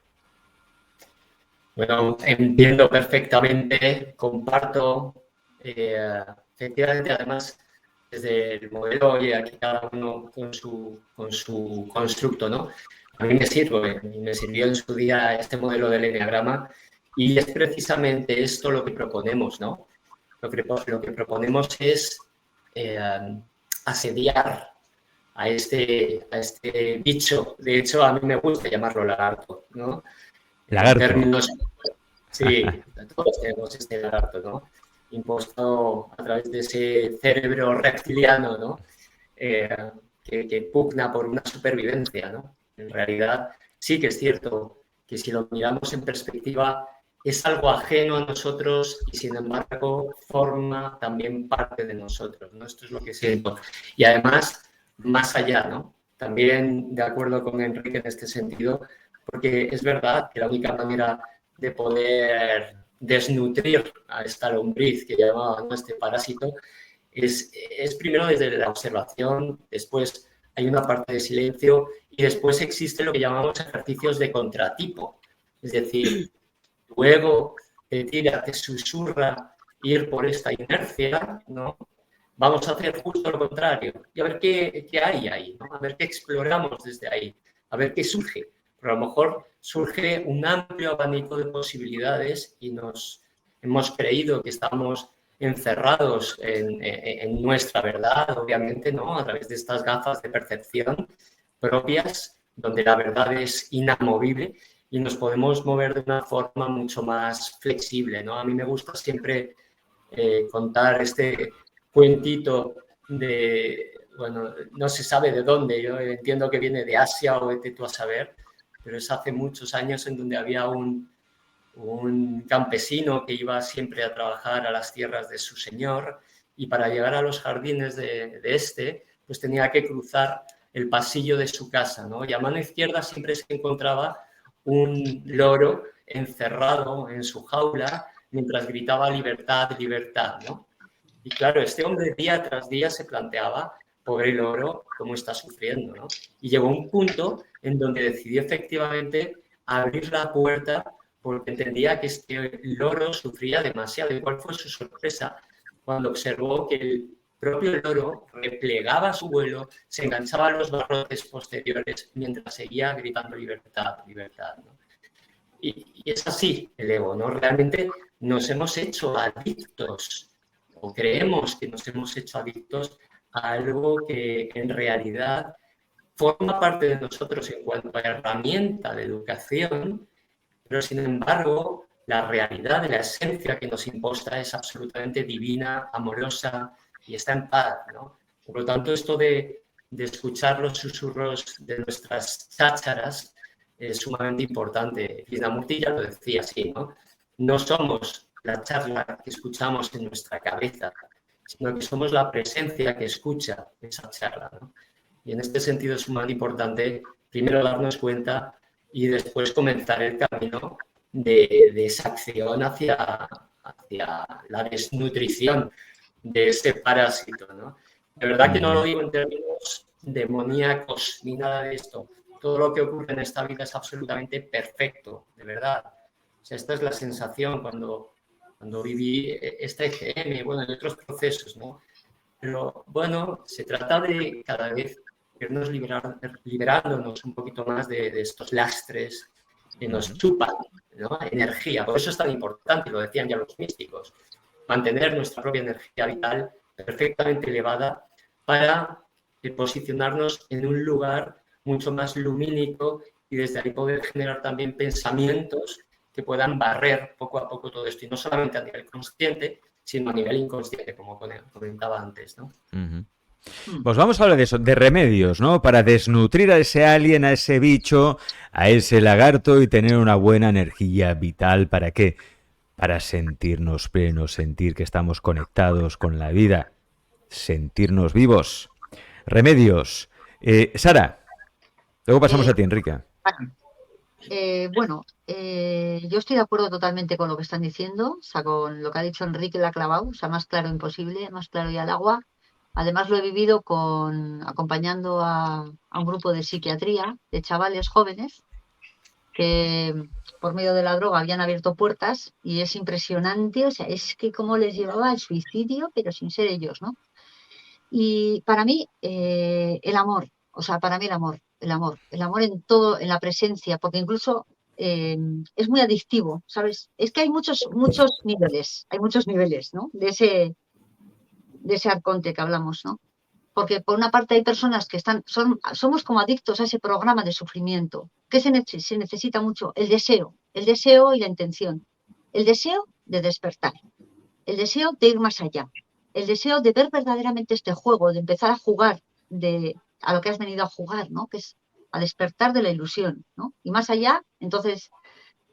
Bueno, entiendo perfectamente, comparto, efectivamente, además, desde el modelo y aquí cada uno con su constructo, ¿no? A mí me sirvió en su día este modelo del eneagrama y es precisamente esto lo que proponemos, ¿no? Lo que proponemos es asediar a este bicho. De hecho, a mí me gusta llamarlo lagarto, ¿no? Lagarto. En términos, sí, todos tenemos este lagarto, ¿no? impuesto a través de ese cerebro reptiliano, ¿no? Que pugna por una supervivencia, ¿no? En realidad, sí que es cierto que si lo miramos en perspectiva, es algo ajeno a nosotros y, sin embargo, forma también parte de nosotros, ¿no? Esto es lo que siento. Y además, más allá, ¿no? También de acuerdo con Enrique en este sentido, porque es verdad que la única manera de poder desnutrir a esta lombriz que llamaban, ¿no?, este parásito, es primero desde la observación, después hay una parte de silencio y después existe lo que llamamos ejercicios de contratipo. Es decir, luego te tira, te susurra ir por esta inercia, ¿no? Vamos a hacer justo lo contrario y a ver qué hay ahí, ¿no? A ver qué exploramos desde ahí, a ver qué surge. Pero a lo mejor surge un amplio abanico de posibilidades y nos hemos creído que estamos encerrados en nuestra verdad, obviamente, ¿no? A través de estas gafas de percepción propias, donde la verdad es inamovible y nos podemos mover de una forma mucho más flexible, ¿no? A mí me gusta siempre contar este cuentito de, bueno, no se sabe de dónde, yo entiendo que viene de Asia o vete tú a saber, pero es hace muchos años en donde había un campesino que iba siempre a trabajar a las tierras de su señor y para llegar a los jardines de este, pues tenía que cruzar el pasillo de su casa, ¿no? Y a mano izquierda siempre se encontraba un loro encerrado en su jaula mientras gritaba libertad, libertad, ¿no? Y claro, este hombre día tras día se planteaba, pobre loro, cómo está sufriendo, ¿no? Y llegó un punto en donde decidió efectivamente abrir la puerta porque entendía que este loro sufría demasiado. ¿Y cuál fue su sorpresa? Cuando observó que el propio loro replegaba su vuelo, se enganchaba a los barrotes posteriores mientras seguía gritando libertad, libertad, ¿no? Y es así el ego, ¿no? Realmente nos hemos hecho adictos o creemos que nos hemos hecho adictos a algo que en realidad forma parte de nosotros en cuanto a herramienta de educación, pero sin embargo la realidad de la esencia que nos imposta es absolutamente divina, amorosa y está en paz, ¿no? Por lo tanto, esto de escuchar los susurros de nuestras chácharas es sumamente importante. Krishnamurti ya lo decía así, ¿no? No somos la charla que escuchamos en nuestra cabeza, sino que somos la presencia que escucha esa charla, ¿no? Y en este sentido es sumamente importante primero darnos cuenta y después comenzar el camino de esa acción hacia la desnutrición de ese parásito, ¿no? De verdad que no lo digo en términos demoníacos ni nada de esto. Todo lo que ocurre en esta vida es absolutamente perfecto, de verdad. O sea, esta es la sensación cuando viví esta EGM, bueno, en otros procesos, ¿no? Pero bueno, se trata de cada vez irnos liberándonos un poquito más de estos lastres que nos chupan, ¿no? Energía. Por eso es tan importante, lo decían ya los místicos, mantener nuestra propia energía vital perfectamente elevada para posicionarnos en un lugar mucho más lumínico y desde ahí poder generar también pensamientos que puedan barrer poco a poco todo esto, y no solamente a nivel consciente, sino a nivel inconsciente, como comentaba antes, ¿no? Pues vamos a hablar de eso, de remedios, ¿no? Para desnutrir a ese alien, a ese bicho, a ese lagarto y tener una buena energía vital. ¿Para qué? Para sentirnos plenos, sentir que estamos conectados con la vida, sentirnos vivos. Remedios. Sara, luego pasamos a ti, Enrique. Yo estoy de acuerdo totalmente con lo que están diciendo, o sea, con lo que ha dicho Enrique, la ha clavado, o sea, más claro imposible, más claro y al agua. Además lo he vivido acompañando a un grupo de psiquiatría de chavales jóvenes que por medio de la droga habían abierto puertas y es impresionante, o sea, es que cómo les llevaba al suicidio, pero sin ser ellos, ¿no? Y para mí el amor, o sea, para mí el amor en todo, en la presencia, porque incluso es muy adictivo, ¿sabes? Es que hay muchos niveles, ¿no? De ese arconte que hablamos, ¿no? Porque por una parte hay personas que somos como adictos a ese programa de sufrimiento. ¿Qué se necesita mucho? El deseo y la intención. El deseo de despertar. el deseo de ir más allá, el deseo de ver verdaderamente este juego, de empezar a jugar a lo que has venido a jugar, ¿no? Que es a despertar de la ilusión, ¿no? Y más allá, entonces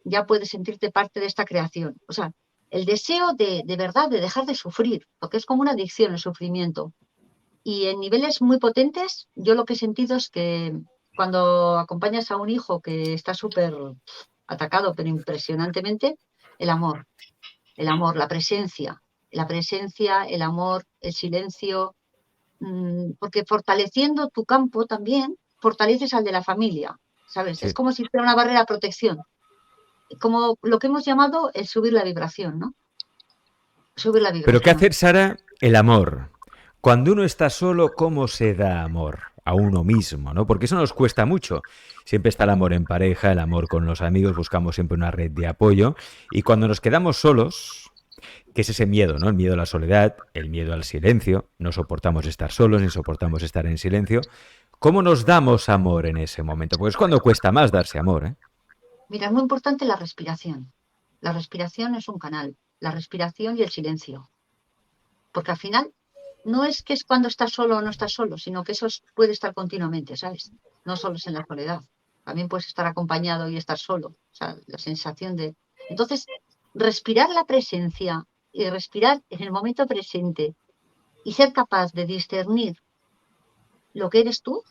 ya puedes sentirte parte de esta creación. O sea, el deseo de verdad de dejar de sufrir, porque es como una adicción el sufrimiento. Y en niveles muy potentes, yo lo que he sentido es que cuando acompañas a un hijo que está súper atacado, pero impresionantemente, el amor, la presencia, el amor, el silencio, porque fortaleciendo tu campo también, fortaleces al de la familia, ¿sabes? Es Sí. como si fuera una barrera de protección, como lo que hemos llamado el subir la vibración, ¿no? Subir la Pero ¿qué vibración. hacer, Sara? El amor. Cuando uno está solo, ¿cómo se da amor? A uno mismo, ¿no? Porque eso nos cuesta mucho. Siempre está el amor en pareja, el amor con los amigos, buscamos siempre una red de apoyo. Y cuando nos quedamos solos, que es ese miedo, ¿no? El miedo a la soledad, el miedo al silencio, no soportamos estar solos ni soportamos estar en silencio. ¿Cómo nos damos amor en ese momento? Porque es cuando cuesta más darse amor, ¿eh? Mira, es muy importante la respiración. La respiración es un canal, la respiración y el silencio. Porque al final no es que es cuando estás solo o no estás solo, sino que puede estar continuamente, ¿sabes? No solo es en la soledad. También puedes estar acompañado y estar solo. O sea, la sensación de... Entonces, respirar la presencia y respirar en el momento presente y ser capaz de discernir lo que eres tú,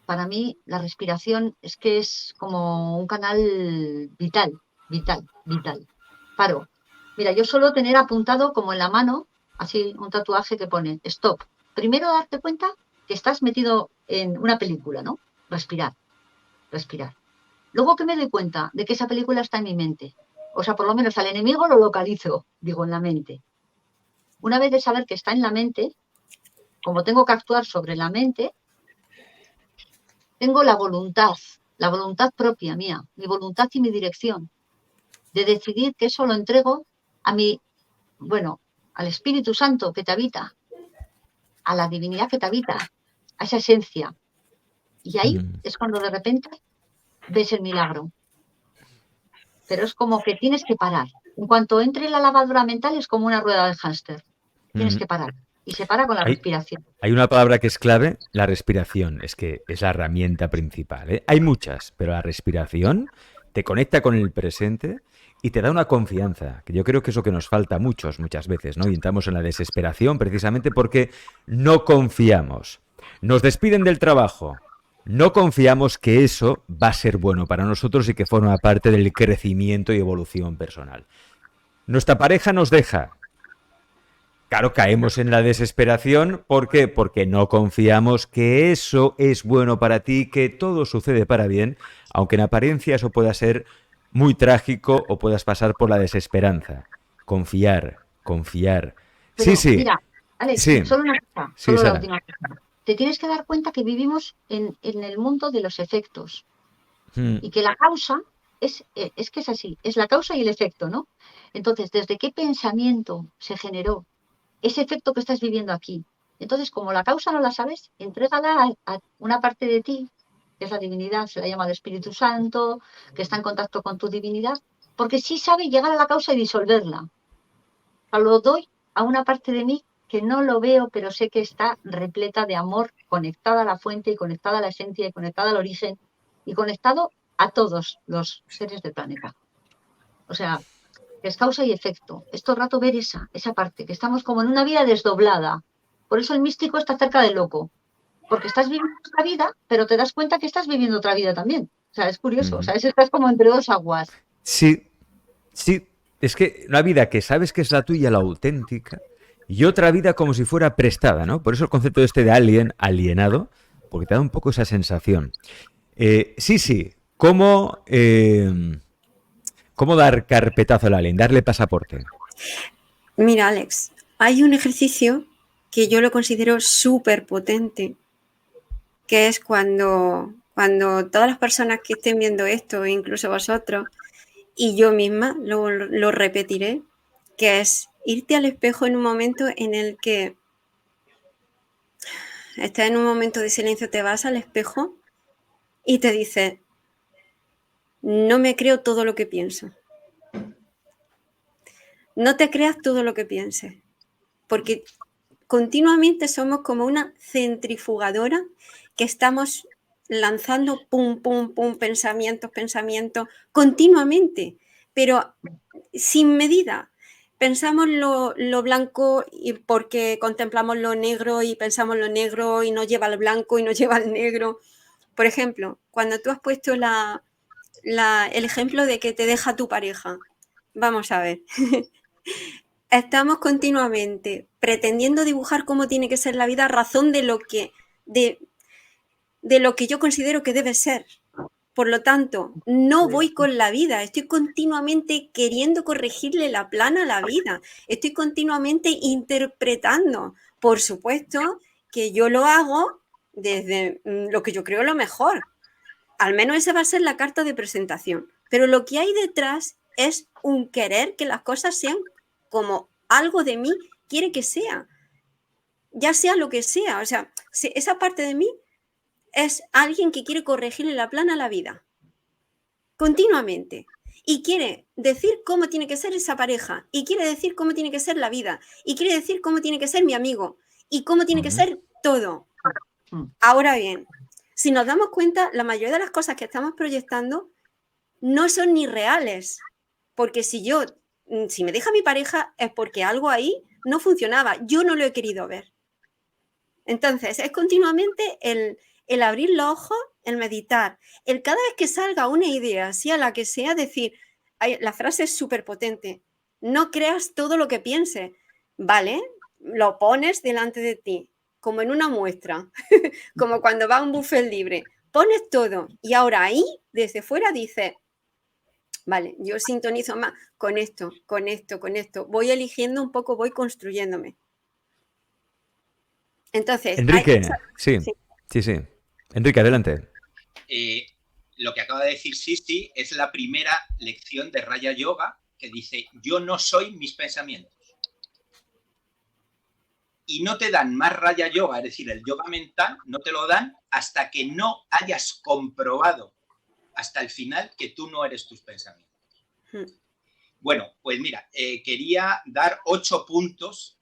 para mí la respiración es que es como un canal vital, vital, vital. Paro. Mira, yo suelo tener apuntado como en la mano, así un tatuaje que pone stop. Primero darte cuenta que estás metido en una película, ¿no? Respirar, respirar. Luego que me doy cuenta de que esa película está en mi mente. O sea, por lo menos al enemigo lo localizo, digo, en la mente. Una vez de saber que está en la mente, como tengo que actuar sobre la mente, tengo la voluntad propia mía, mi voluntad y mi dirección, de decidir que eso lo entrego a al Espíritu Santo que te habita, a la divinidad que te habita, a esa esencia. Y ahí es cuando de repente ves el milagro. Pero es como que tienes que parar. En cuanto entre la lavadora mental es como una rueda de hámster. Tienes que parar. Y se para con la Hay, respiración. hay una palabra que es clave, la respiración. Es que es la herramienta principal, ¿eh? Hay muchas, pero la respiración te conecta con el presente y te da una confianza, que yo creo que es lo que nos falta muchas veces, ¿no? Y entramos en la desesperación precisamente porque no confiamos. Nos despiden del trabajo. No confiamos que eso va a ser bueno para nosotros y que forma parte del crecimiento y evolución personal. Nuestra pareja nos deja. Claro, caemos en la desesperación. ¿Por qué? Porque no confiamos que eso es bueno para ti, que todo sucede para bien, aunque en apariencia eso pueda ser muy trágico o puedas pasar por la desesperanza. Confiar, confiar. Sí, Pero sí, mira, Alex, sí, solo una cosa, sí, solo la Sara. última cosa. Te tienes que dar cuenta que vivimos en el mundo de los efectos Mm, y que la causa es que es así, es la causa y el efecto, ¿no? Entonces, ¿desde qué pensamiento se generó ese efecto que estás viviendo aquí? Entonces, como la causa no la sabes, entrégala a una parte de ti, que es la divinidad, se la llama el Espíritu Santo, que está en contacto con tu divinidad, porque sí sabe llegar a la causa y disolverla. O sea, lo doy a una parte de mí que no lo veo, pero sé que está repleta de amor, conectada a la fuente y conectada a la esencia y conectada al origen y conectado a todos los seres del planeta. O sea, que es causa y efecto. Es todo el rato ver esa parte, que estamos como en una vida desdoblada. Por eso el místico está cerca del loco, porque estás viviendo esta vida, pero te das cuenta que estás viviendo otra vida también. O sea, es curioso, o mm. sea, estás como entre dos aguas. Sí, sí, es que una vida que sabes que es la tuya, la auténtica, y otra vida como si fuera prestada, ¿no? Por eso el concepto este de alien, alienado, porque te da un poco esa sensación. Sí, sí, ¿cómo dar carpetazo al alien? Darle pasaporte. Mira, Alex, hay un ejercicio que yo lo considero súper potente, que es cuando todas las personas que estén viendo esto, incluso vosotros, y yo misma lo repetiré, que es irte al espejo en un momento en el que estás en un momento de silencio, te vas al espejo y te dices, no me creo todo lo que pienso. No te creas todo lo que pienses, porque continuamente somos como una centrifugadora que estamos lanzando pum, pum, pum, pensamientos, continuamente, pero sin medida. Pensamos lo blanco y porque contemplamos lo negro y pensamos lo negro y nos lleva al blanco y nos lleva al negro. Por ejemplo, cuando tú has puesto el ejemplo de que te deja tu pareja, vamos a ver. Estamos continuamente pretendiendo dibujar cómo tiene que ser la vida a razón de lo que yo considero que debe ser. Por lo tanto, no voy con la vida, estoy continuamente queriendo corregirle la plana a la vida, estoy continuamente interpretando. Por supuesto que yo lo hago desde lo que yo creo lo mejor. Al menos esa va a ser la carta de presentación. Pero lo que hay detrás es un querer que las cosas sean como algo de mí quiere que sea. Ya sea lo que sea. O sea, esa parte de mí es alguien que quiere corregirle la plana a la vida. Continuamente. Y quiere decir cómo tiene que ser esa pareja. Y quiere decir cómo tiene que ser la vida. Y quiere decir cómo tiene que ser mi amigo. Y cómo tiene que ser todo. Ahora bien, si nos damos cuenta, la mayoría de las cosas que estamos proyectando no son ni reales. Porque si me deja mi pareja es porque algo ahí no funcionaba. Yo no lo he querido ver. Entonces, es continuamente el abrir los ojos, el meditar, el cada vez que salga una idea, sea la que sea, decir, la frase es súper potente, no creas todo lo que pienses, ¿vale? Lo pones delante de ti, como en una muestra, como cuando va a un buffet libre, pones todo y ahora ahí, desde fuera, dices, vale, yo sintonizo más con esto, voy eligiendo un poco, voy construyéndome. Entonces, Enrique, sí. Enrique, adelante. Lo que acaba de decir Sisi es la primera lección de Raya Yoga que dice, yo no soy mis pensamientos. Y no te dan más Raya Yoga, es decir, el yoga mental, no te lo dan hasta que no hayas comprobado hasta el final que tú no eres tus pensamientos. Bueno, pues mira, quería dar 8 puntos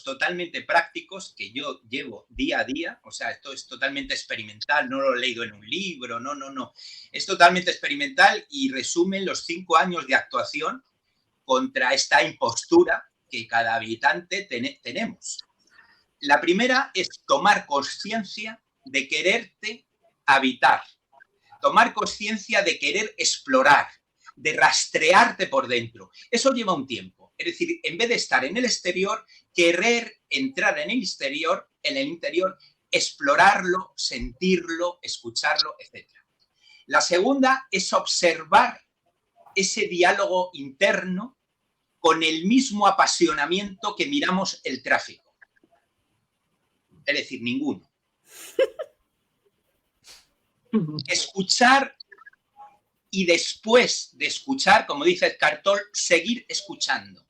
totalmente prácticos que yo llevo día a día, o sea, esto es totalmente experimental, no lo he leído en un libro, no, es totalmente experimental y resumen los 5 años de actuación contra esta impostura que cada habitante tenemos. La primera es tomar conciencia de quererte habitar, tomar conciencia de querer explorar, de rastrearte por dentro. Eso lleva un tiempo. Es decir, en vez de estar en el exterior, querer entrar en el interior, explorarlo, sentirlo, escucharlo, etc. La segunda es observar ese diálogo interno con el mismo apasionamiento que miramos el tráfico. Es decir, ninguno. Escuchar y después de escuchar, como dice Eckhart Tolle, seguir escuchando.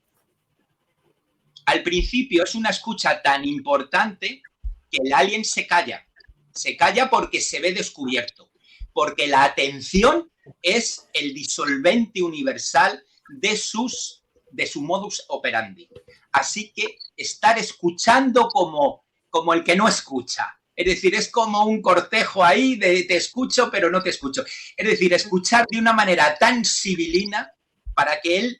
Al principio es una escucha tan importante que el alien se calla. Se calla porque se ve descubierto, porque la atención es el disolvente universal de su modus operandi. Así que estar escuchando como el que no escucha. Es decir, es como un cortejo ahí de te escucho, pero no te escucho. Es decir, escuchar de una manera tan civilina para que él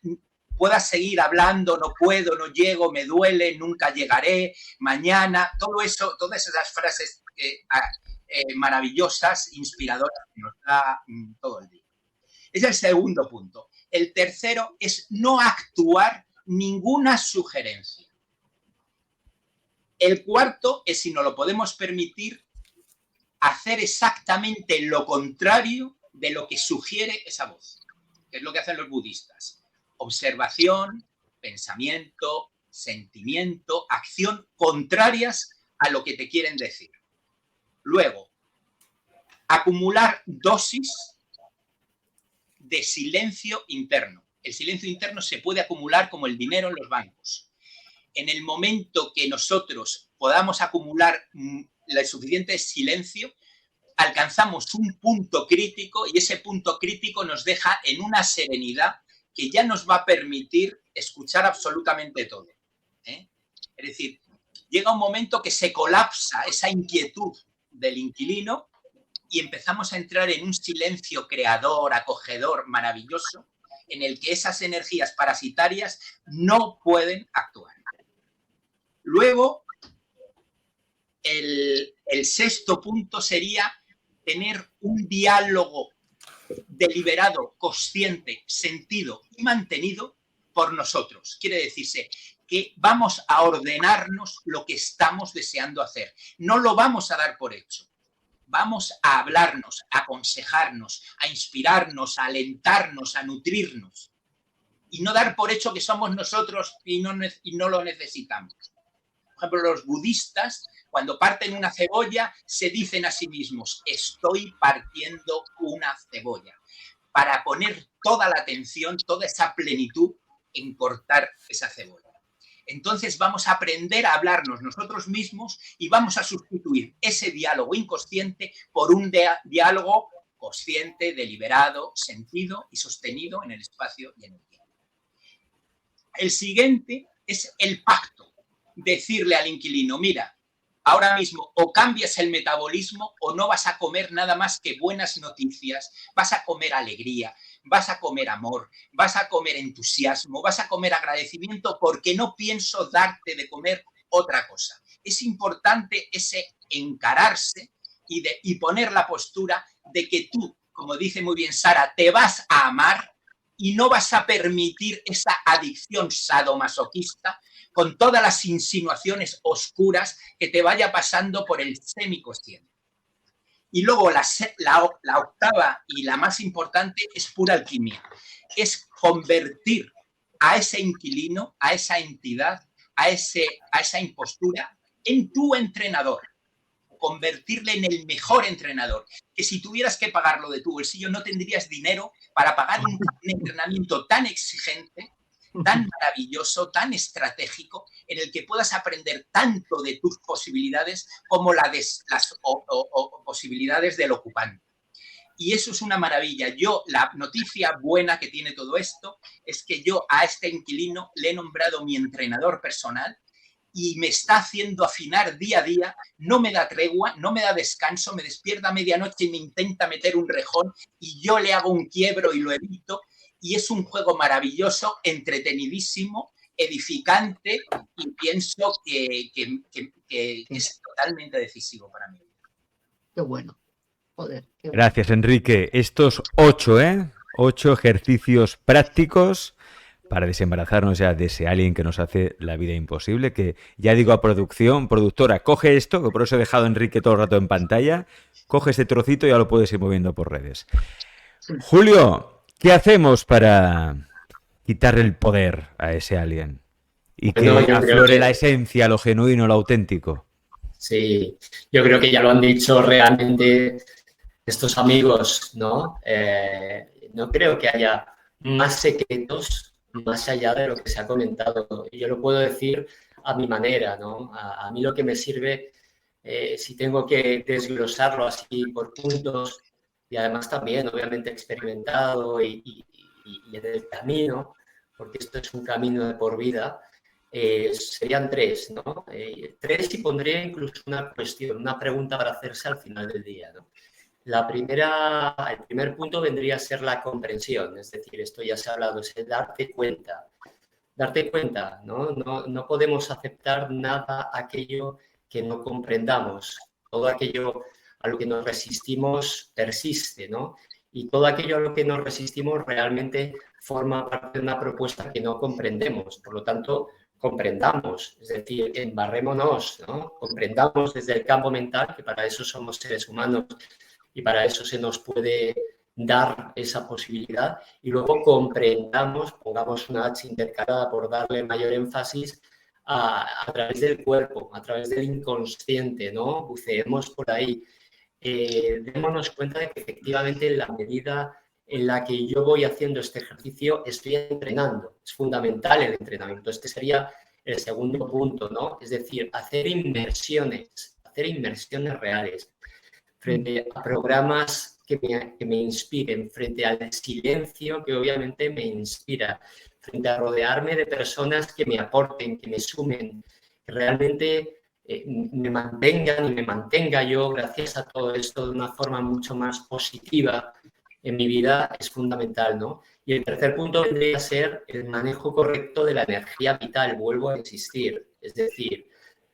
pueda seguir hablando, no puedo, no llego, me duele, nunca llegaré, mañana, todo eso, todas esas frases maravillosas, inspiradoras que nos da todo el día. Ese es el segundo punto. El tercero es no actuar ninguna sugerencia. El cuarto es, si nos lo podemos permitir, hacer exactamente lo contrario de lo que sugiere esa voz, que es lo que hacen los budistas. Observación, pensamiento, sentimiento, acción contrarias a lo que te quieren decir. Luego, acumular dosis de silencio interno. El silencio interno se puede acumular como el dinero en los bancos. En el momento que nosotros podamos acumular el suficiente silencio, alcanzamos un punto crítico y ese punto crítico nos deja en una serenidad que ya nos va a permitir escuchar absolutamente todo, ¿eh? Es decir, llega un momento que se colapsa esa inquietud del inquilino y empezamos a entrar en un silencio creador, acogedor, maravilloso, en el que esas energías parasitarias no pueden actuar. Luego, el sexto punto sería tener un diálogo deliberado, consciente, sentido y mantenido por nosotros. Quiere decirse que vamos a ordenarnos lo que estamos deseando hacer. No lo vamos a dar por hecho. Vamos a hablarnos, a aconsejarnos, a inspirarnos, a alentarnos, a nutrirnos. Y no dar por hecho que somos nosotros y no lo necesitamos. Por ejemplo, los budistas, cuando parten una cebolla, se dicen a sí mismos, estoy partiendo una cebolla, para poner toda la atención, toda esa plenitud en cortar esa cebolla. Entonces vamos a aprender a hablarnos nosotros mismos y vamos a sustituir ese diálogo inconsciente por un diálogo consciente, deliberado, sentido y sostenido en el espacio y en el tiempo. El siguiente es el pacto. Decirle al inquilino, mira, ahora mismo o cambias el metabolismo o no vas a comer nada más que buenas noticias, vas a comer alegría, vas a comer amor, vas a comer entusiasmo, vas a comer agradecimiento porque no pienso darte de comer otra cosa. Es importante ese encararse y poner la postura de que tú, como dice muy bien Sara, te vas a amar y no vas a permitir esa adicción sadomasoquista con todas las insinuaciones oscuras que te vaya pasando por el semiconsciente. Y luego la octava y la más importante es pura alquimia. Es convertir a ese inquilino, a esa entidad, a esa impostura en tu entrenador. Convertirle en el mejor entrenador. Que si tuvieras que pagarlo de tu bolsillo no tendrías dinero para pagar un entrenamiento tan exigente, tan maravilloso, tan estratégico, en el que puedas aprender tanto de tus posibilidades como las posibilidades del ocupante. Y eso es una maravilla. La noticia buena que tiene todo esto es que yo a este inquilino le he nombrado mi entrenador personal y me está haciendo afinar día a día, no me da tregua, no me da descanso, me despierta a medianoche y me intenta meter un rejón y yo le hago un quiebro y lo evito. Y es un juego maravilloso, entretenidísimo, edificante y pienso que es totalmente decisivo para mí. Qué bueno. Joder. Qué bueno. Gracias, Enrique. Estos 8 ejercicios prácticos para desembarazarnos ya de ese alien que nos hace la vida imposible, que ya digo a productora, coge esto, que por eso he dejado a Enrique todo el rato en pantalla, coge este trocito y ya lo puedes ir moviendo por redes. Julio, ¿qué hacemos para quitarle el poder a ese alien? Y que aflore la esencia, lo genuino, lo auténtico. Sí, yo creo que ya lo han dicho realmente estos amigos, ¿no? No creo que haya más secretos más allá de lo que se ha comentado. Yo lo puedo decir a mi manera, ¿no? A mí lo que me sirve, si tengo que desglosarlo así por puntos, y además también, obviamente, experimentado y en el camino, porque esto es un camino de por vida, serían 3, ¿no? 3 y pondría incluso una cuestión, una pregunta para hacerse al final del día, ¿no? El primer punto vendría a ser la comprensión, es decir, esto ya se ha hablado, es el darte cuenta. Darte cuenta, ¿no? No podemos aceptar nada aquello que no comprendamos. Todo aquello a lo que nos resistimos persiste, ¿no? Y todo aquello a lo que nos resistimos realmente forma parte de una propuesta que no comprendemos. Por lo tanto, comprendamos, es decir, embarrémonos, ¿no? Comprendamos desde el campo mental, que para eso somos seres humanos y para eso se nos puede dar esa posibilidad, y luego comprendamos, pongamos una H intercalada por darle mayor énfasis a través del cuerpo, a través del inconsciente, ¿no? Buceemos por ahí. Démonos cuenta de que efectivamente en la medida en la que yo voy haciendo este ejercicio estoy entrenando. Es fundamental el entrenamiento. Este sería el segundo punto, ¿no? Es decir, hacer inmersiones reales. frente a programas que me inspiren, frente al silencio que obviamente me inspira, frente a rodearme de personas que me aporten, que me sumen, que realmente me mantengan y me mantenga yo gracias a todo esto de una forma mucho más positiva en mi vida es fundamental, ¿no? Y el tercer punto vendría a ser el manejo correcto de la energía vital, vuelvo a insistir, es decir,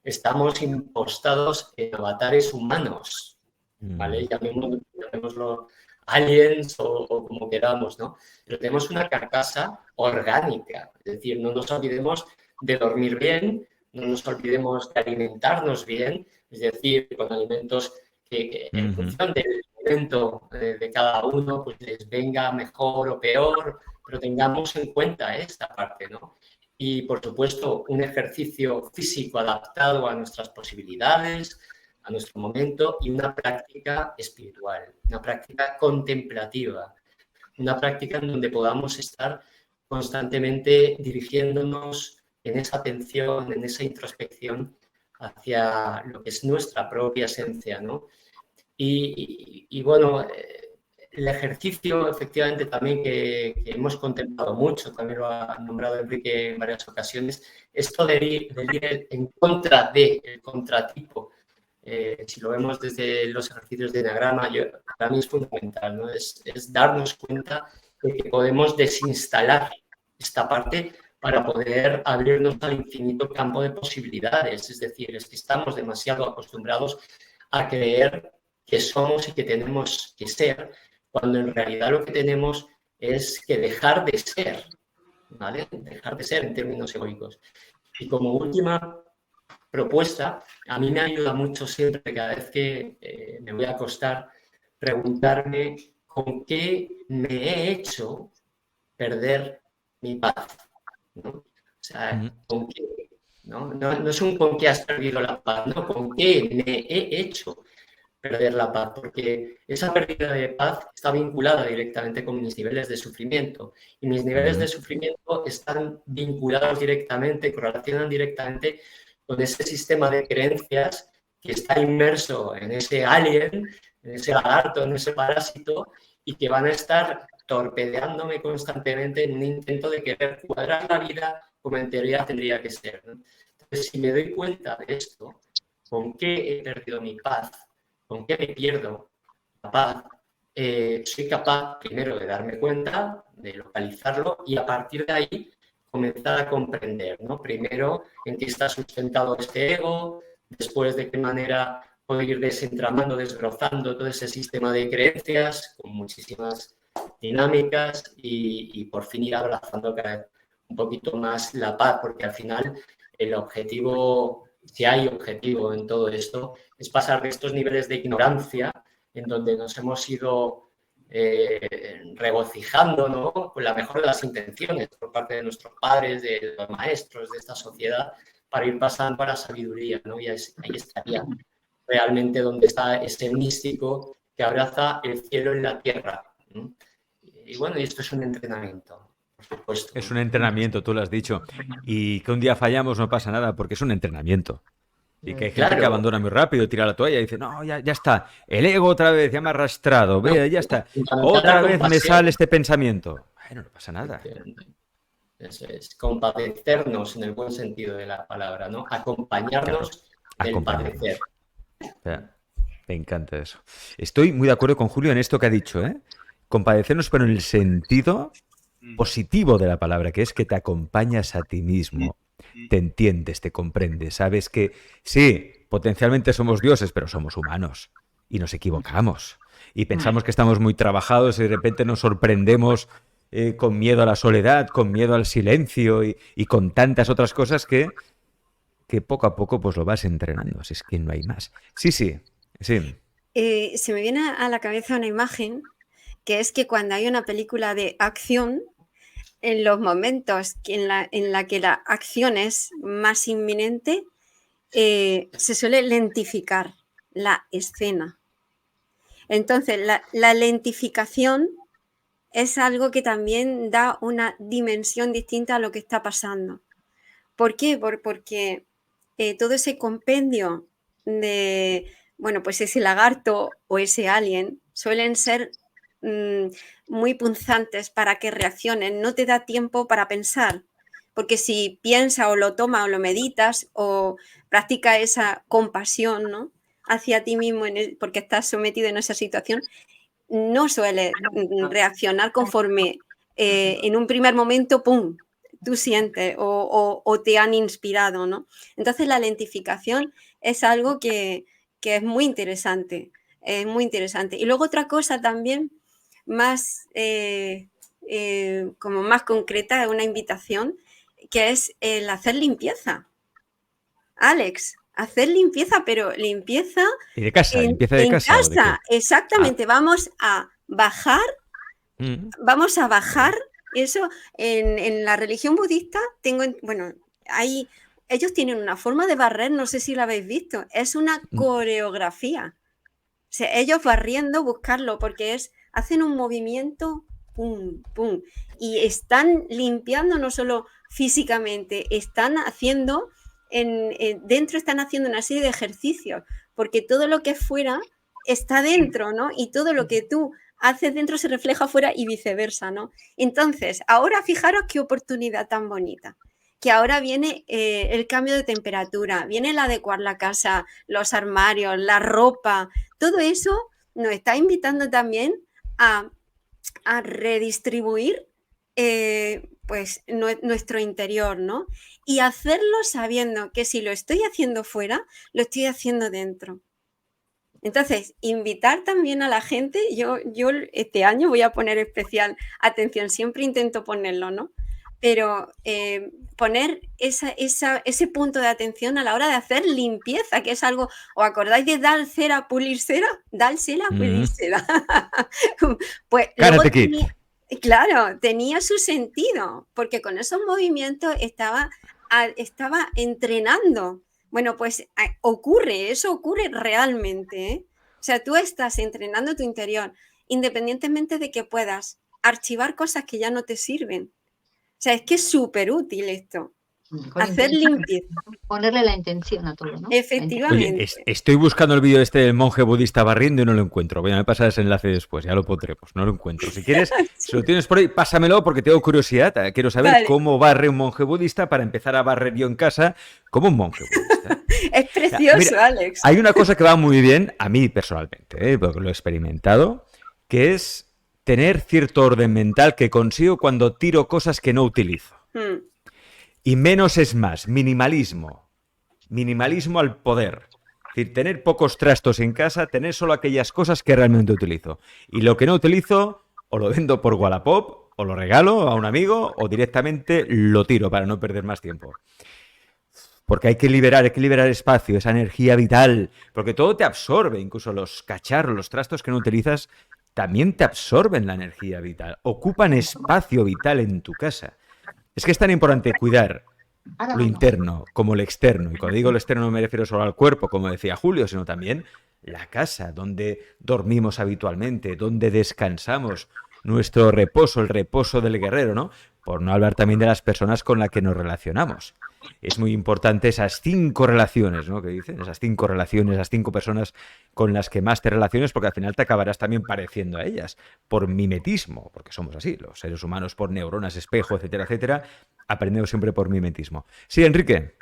estamos impostados en avatares humanos, ¿vale? Llamémoslo aliens o como queramos, ¿no? Pero tenemos una carcasa orgánica, es decir, no nos olvidemos de dormir bien, no nos olvidemos de alimentarnos bien, es decir, con alimentos que en función del alimento de cada uno, pues les venga mejor o peor, pero tengamos en cuenta esta parte, ¿no? Y, por supuesto, un ejercicio físico adaptado a nuestras posibilidades, a nuestro momento, y una práctica espiritual, una práctica contemplativa, una práctica en donde podamos estar constantemente dirigiéndonos en esa atención, en esa introspección hacia lo que es nuestra propia esencia, ¿no? Y bueno, el ejercicio, efectivamente, también que hemos contemplado mucho, también lo ha nombrado Enrique en varias ocasiones, esto de ir en contra del contratipo. Si lo vemos desde los ejercicios de enagrama, para mí es fundamental, ¿no? Es darnos cuenta de que podemos desinstalar esta parte para poder abrirnos al infinito campo de posibilidades. Es decir, es que estamos demasiado acostumbrados a creer que somos y que tenemos que ser, cuando en realidad lo que tenemos es que dejar de ser, ¿vale? Dejar de ser en términos egoicos. Y como última propuesta, a mí me ayuda mucho siempre, cada vez que me voy a acostar, preguntarme con qué me he hecho perder mi paz, ¿no? O sea, ¿con qué? No es un con qué has perdido la paz, no, con qué me he hecho perder la paz, porque esa pérdida de paz está vinculada directamente con mis niveles de sufrimiento, y mis niveles de sufrimiento están vinculados directamente, correlacionan directamente con ese sistema de creencias que está inmerso en ese alien, en ese lagarto, en ese parásito, y que van a estar torpedeándome constantemente en un intento de querer cuadrar la vida como en teoría tendría que ser, ¿no? Entonces, si me doy cuenta de esto, ¿con qué he perdido mi paz? ¿Con qué me pierdo la paz? Soy capaz primero de darme cuenta, de localizarlo, y a partir de ahí comenzar a comprender, ¿no? Primero en qué está sustentado este ego, después de qué manera puedo ir desentramando, desbrozando todo ese sistema de creencias con muchísimas dinámicas y por fin ir abrazando cada vez un poquito más la paz, porque al final el objetivo, si hay objetivo en todo esto, es pasar de estos niveles de ignorancia en donde nos hemos ido regocijando, ¿no? Con la mejor de las intenciones por parte de nuestros padres, de los maestros de esta sociedad, para ir pasando a la sabiduría, ¿no? Y ahí estaría realmente donde está ese místico que abraza el cielo en la tierra, ¿no? Y bueno, y esto es un entrenamiento, por supuesto. Es un entrenamiento, tú lo has dicho. Y que un día fallamos no pasa nada porque es un entrenamiento. Y que hay gente que abandona muy rápido, tira la toalla y dice, no, ya está, el ego otra vez, ya me ha arrastrado, vea, ya está, otra vez me sale este pensamiento. Bueno, no pasa nada. Eso es, compadecernos en el buen sentido de la palabra, ¿no? Acompañarnos del padecer. Me encanta eso. Estoy muy de acuerdo con Julio en esto que ha dicho, ¿eh? Compadecernos, pero en el sentido positivo de la palabra, que es que te acompañas a ti mismo. Te entiendes, te comprendes, sabes que sí, potencialmente somos dioses, pero somos humanos y nos equivocamos y pensamos que estamos muy trabajados y de repente nos sorprendemos con miedo a la soledad, con miedo al silencio y con tantas otras cosas que poco a poco pues lo vas entrenando, así es que no hay más. Sí. Se me viene a la cabeza una imagen que es que cuando hay una película de acción, en los momentos en la que la acción es más inminente, se suele lentificar la escena. Entonces, la lentificación es algo que también da una dimensión distinta a lo que está pasando. ¿Por qué? Porque todo ese compendio de bueno, pues ese lagarto o ese alien suelen ser muy punzantes para que reaccionen, no te da tiempo para pensar, porque si piensa o lo toma o lo meditas o practica esa compasión, ¿no?, hacia ti mismo porque estás sometido en esa situación, no suele reaccionar conforme en un primer momento, ¡pum!, tú sientes o te han inspirado, ¿no? Entonces la lentificación es algo que es muy interesante, es muy interesante. Y luego otra cosa también más como más concreta, una invitación, que es el hacer limpieza. Alex, hacer limpieza, pero limpieza ¿Y de casa? ¿Limpieza de en casa? ¿O de casa, qué? exactamente. Vamos a bajar eso. En la religión budista ellos tienen una forma de barrer, no sé si la habéis visto, es una coreografía. O sea, ellos barriendo, buscarlo, porque hacen un movimiento, pum, pum, y están limpiando no solo físicamente, están haciendo, dentro están haciendo una serie de ejercicios, porque todo lo que es fuera está dentro, ¿no? Y todo lo que tú haces dentro se refleja fuera y viceversa, ¿no? Entonces, ahora fijaros qué oportunidad tan bonita, que ahora viene el cambio de temperatura, viene el adecuar la casa, los armarios, la ropa, todo eso nos está invitando también a redistribuir pues nuestro interior, ¿no? Y hacerlo sabiendo que si lo estoy haciendo fuera, lo estoy haciendo dentro. Entonces, invitar también a la gente, yo este año voy a poner especial atención, siempre intento ponerlo, ¿no? Pero poner ese punto de atención a la hora de hacer limpieza, que es algo, ¿os acordáis de dar cera, pulir cera? Dar cera, pulir cera. Pues luego tenía su sentido, porque con esos movimientos estaba entrenando. Bueno, pues eso ocurre realmente, ¿eh? O sea, tú estás entrenando tu interior, independientemente de que puedas archivar cosas que ya no te sirven. O sea, es que es súper útil esto. Hacer limpieza. Ponerle la intención a todo, ¿no? Efectivamente. Oye, estoy buscando el vídeo del monje budista barriendo y no lo encuentro. Voy a pasar ese enlace después, ya lo pondremos. No lo encuentro. Si quieres, si lo tienes por ahí, pásamelo porque tengo curiosidad. Quiero saber cómo barre un monje budista para empezar a barrer yo en casa como un monje budista. Es precioso, mira, Alex. Hay una cosa que va muy bien, a mí personalmente, porque lo he experimentado, que es tener cierto orden mental que consigo cuando tiro cosas que no utilizo. Y menos es más, minimalismo. Minimalismo al poder. Es decir, tener pocos trastos en casa, tener solo aquellas cosas que realmente utilizo. Y lo que no utilizo, o lo vendo por Wallapop, o lo regalo a un amigo, o directamente lo tiro para no perder más tiempo. Porque hay que liberar espacio, esa energía vital, porque todo te absorbe, incluso los cacharros, los trastos que no utilizas, también te absorben la energía vital, ocupan espacio vital en tu casa. Es que es tan importante cuidar lo interno como lo externo. Y cuando digo lo externo no me refiero solo al cuerpo, como decía Julio, sino también la casa, donde dormimos habitualmente, donde descansamos, nuestro reposo, el reposo del guerrero, ¿no? Por no hablar también de las personas con las que nos relacionamos. Es muy importante esas 5 relaciones, ¿no? Que dicen, esas 5 relaciones, esas 5 personas con las que más te relaciones, porque al final te acabarás también pareciendo a ellas, por mimetismo, porque somos así, los seres humanos por neuronas, espejo, etcétera, etcétera, aprendemos siempre por mimetismo. Sí, Enrique.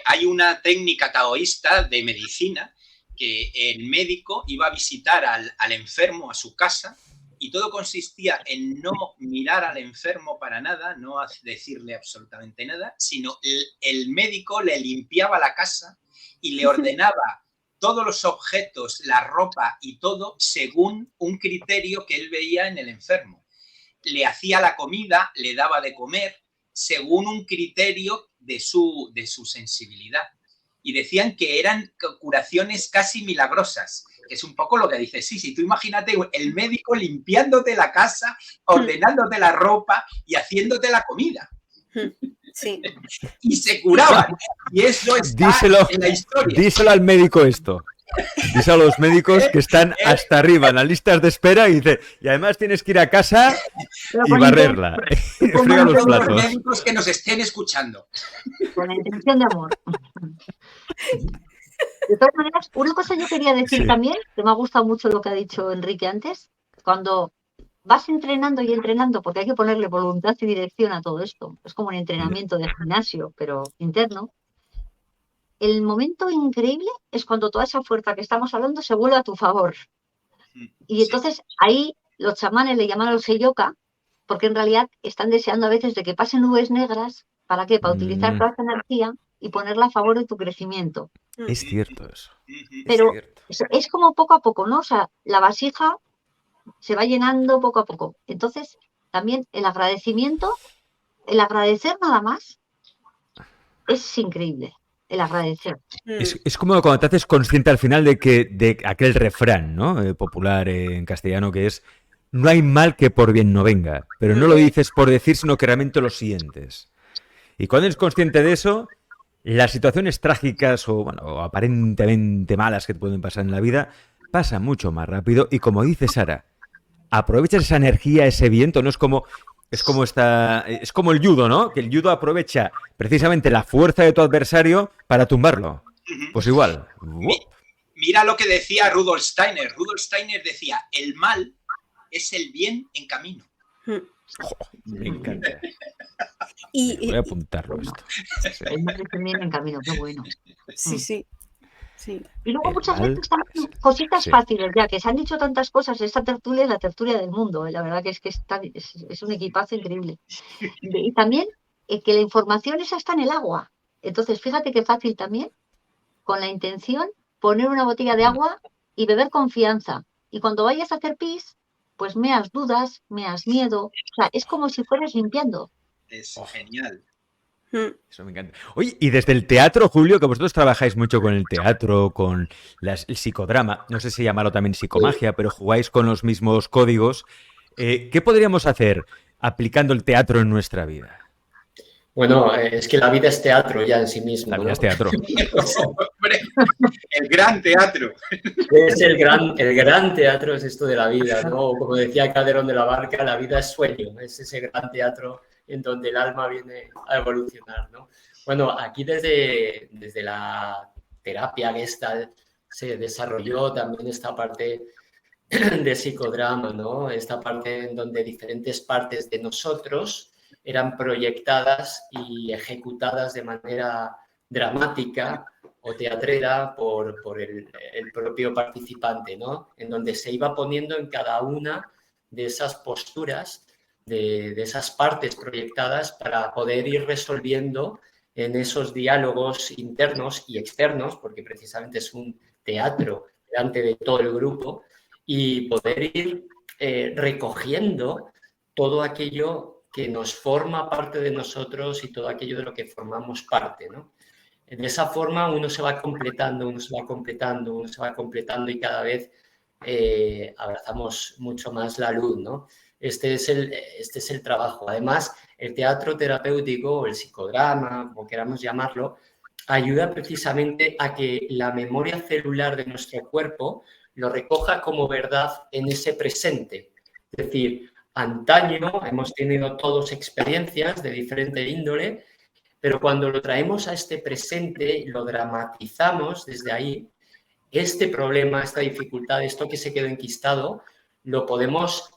Hay una técnica taoísta de medicina que el médico iba a visitar al enfermo a su casa y todo consistía en no mirar al enfermo para nada, no decirle absolutamente nada, sino el médico le limpiaba la casa y le ordenaba todos los objetos, la ropa y todo según un criterio que él veía en el enfermo. Le hacía la comida, le daba de comer según un criterio de su sensibilidad. Y decían que eran curaciones casi milagrosas, que es un poco lo que dices. Sí, tú imagínate el médico limpiándote la casa, ordenándote la ropa y haciéndote la comida. Sí. Y se curaban. Y eso está en la historia. Díselo al médico esto. Díselo a los médicos que están hasta arriba en las listas de espera y dice, y además tienes que ir a casa y barrerla. Y frega los platos. Los médicos que nos estén escuchando. Con la intención de amor. De todas maneras, una cosa yo quería decir Sí. también, que me ha gustado mucho lo que ha dicho Enrique antes, cuando vas entrenando y entrenando, porque hay que ponerle voluntad y dirección a todo esto, es como un entrenamiento de gimnasio, pero interno, el momento increíble es cuando toda esa fuerza que estamos hablando se vuelve a tu favor. Y Sí. entonces ahí los chamanes le llaman a los seyoka, porque en realidad están deseando a veces de que pasen nubes negras, ¿para qué? Para utilizar Mm, toda esa energía y ponerla a favor de tu crecimiento. es cierto eso. Ujú. Es Pero cierto. es como poco a poco, ¿no? O sea, la vasija se va llenando poco a poco. Entonces, también el agradecimiento, el agradecer nada más, es increíble, el agradecer. Es como cuando te haces consciente al final de aquel refrán, ¿no? Popular en castellano que es no hay mal que por bien no venga, pero no lo dices por decir, sino que realmente lo sientes. Y cuando eres consciente de eso, las situaciones trágicas o, bueno, o aparentemente malas que te pueden pasar en la vida pasan mucho más rápido y como dice Sara, aprovechas esa energía, ese viento, no es como el judo, ¿no? Que el judo aprovecha precisamente la fuerza de tu adversario para tumbarlo. Ujú. Pues igual. Mira lo que decía Rudolf Steiner. Rudolf Steiner decía, el mal es el bien en camino. Me encanta. Y, Voy a apuntarlo esto. Sí. El mal es el bien en camino, qué bueno. sí, sí, sí. Y luego El muchas mal veces también es- cositas sí. fáciles, ya que se han dicho tantas cosas, esta tertulia es la tertulia del mundo, la verdad que es un equipazo increíble. Y también que la información esa está en el agua. Entonces, fíjate qué fácil también, con la intención, poner una botella de agua y beber confianza. Y cuando vayas a hacer pis, pues meas dudas, meas miedo. O sea, es como si fueras limpiando. Es genial. Eso me encanta. Oye, y desde el teatro, Julio, que vosotros trabajáis mucho con el teatro, con el psicodrama, no sé si llamarlo también psicomagia, pero jugáis con los mismos códigos. ¿Qué podríamos hacer aplicando el teatro en nuestra vida? Bueno, es que la vida es teatro ya en sí mismo, La vida ¿no? es teatro. Hombre, el gran teatro. Es el gran teatro, es esto de la vida, ¿no? Como decía Calderón de la Barca, la vida es sueño, es ese gran teatro en donde el alma viene a evolucionar, ¿no? Bueno, aquí desde la terapia Gestalt se desarrolló también esta parte de psicodrama, ¿no? Esta parte en donde diferentes partes de nosotros eran proyectadas y ejecutadas de manera dramática o teatrera por el propio participante, ¿no? En donde se iba poniendo en cada una de esas posturas, de esas partes proyectadas para poder ir resolviendo en esos diálogos internos y externos, porque precisamente es un teatro delante de todo el grupo, y poder ir recogiendo todo aquello que nos forma parte de nosotros y todo aquello de lo que formamos parte, ¿no? De esa forma uno se va completando, uno se va completando, uno se va completando y cada vez abrazamos mucho más la luz, ¿no? Este es el trabajo. Además, el teatro terapéutico o el psicodrama, como queramos llamarlo, ayuda precisamente a que la memoria celular de nuestro cuerpo lo recoja como verdad en ese presente. Es decir, antaño hemos tenido todos experiencias de diferente índole, pero cuando lo traemos a este presente, lo dramatizamos desde ahí, este problema, esta dificultad, esto que se quedó enquistado, lo podemos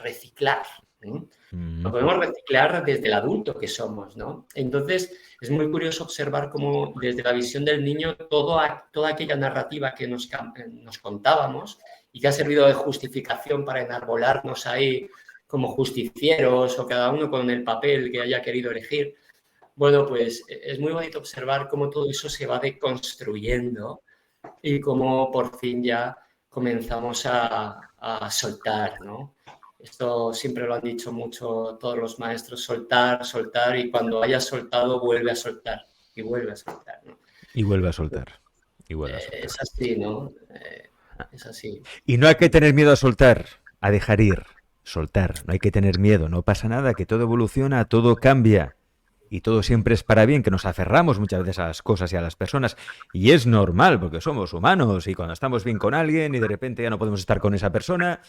reciclar. ¿No? Lo podemos reciclar desde el adulto que somos, ¿no? Entonces, es muy curioso observar cómo desde la visión del niño toda aquella narrativa que nos contábamos y que ha servido de justificación para enarbolarnos ahí como justicieros o cada uno con el papel que haya querido elegir, bueno, pues es muy bonito observar cómo todo eso se va deconstruyendo y cómo por fin ya comenzamos a soltar, ¿no? Esto siempre lo han dicho mucho todos los maestros, soltar, soltar, y cuando hayas soltado, vuelve a soltar, y vuelve a soltar, ¿no? Y vuelve a soltar. Y vuelve a soltar. Es así, ¿no? Es así. Y no hay que tener miedo a soltar, a dejar ir. Soltar, no hay que tener miedo, no pasa nada, que todo evoluciona, todo cambia. Y todo siempre es para bien, que nos aferramos muchas veces a las cosas y a las personas. Y es normal, porque somos humanos. Y cuando estamos bien con alguien y de repente ya no podemos estar con esa persona,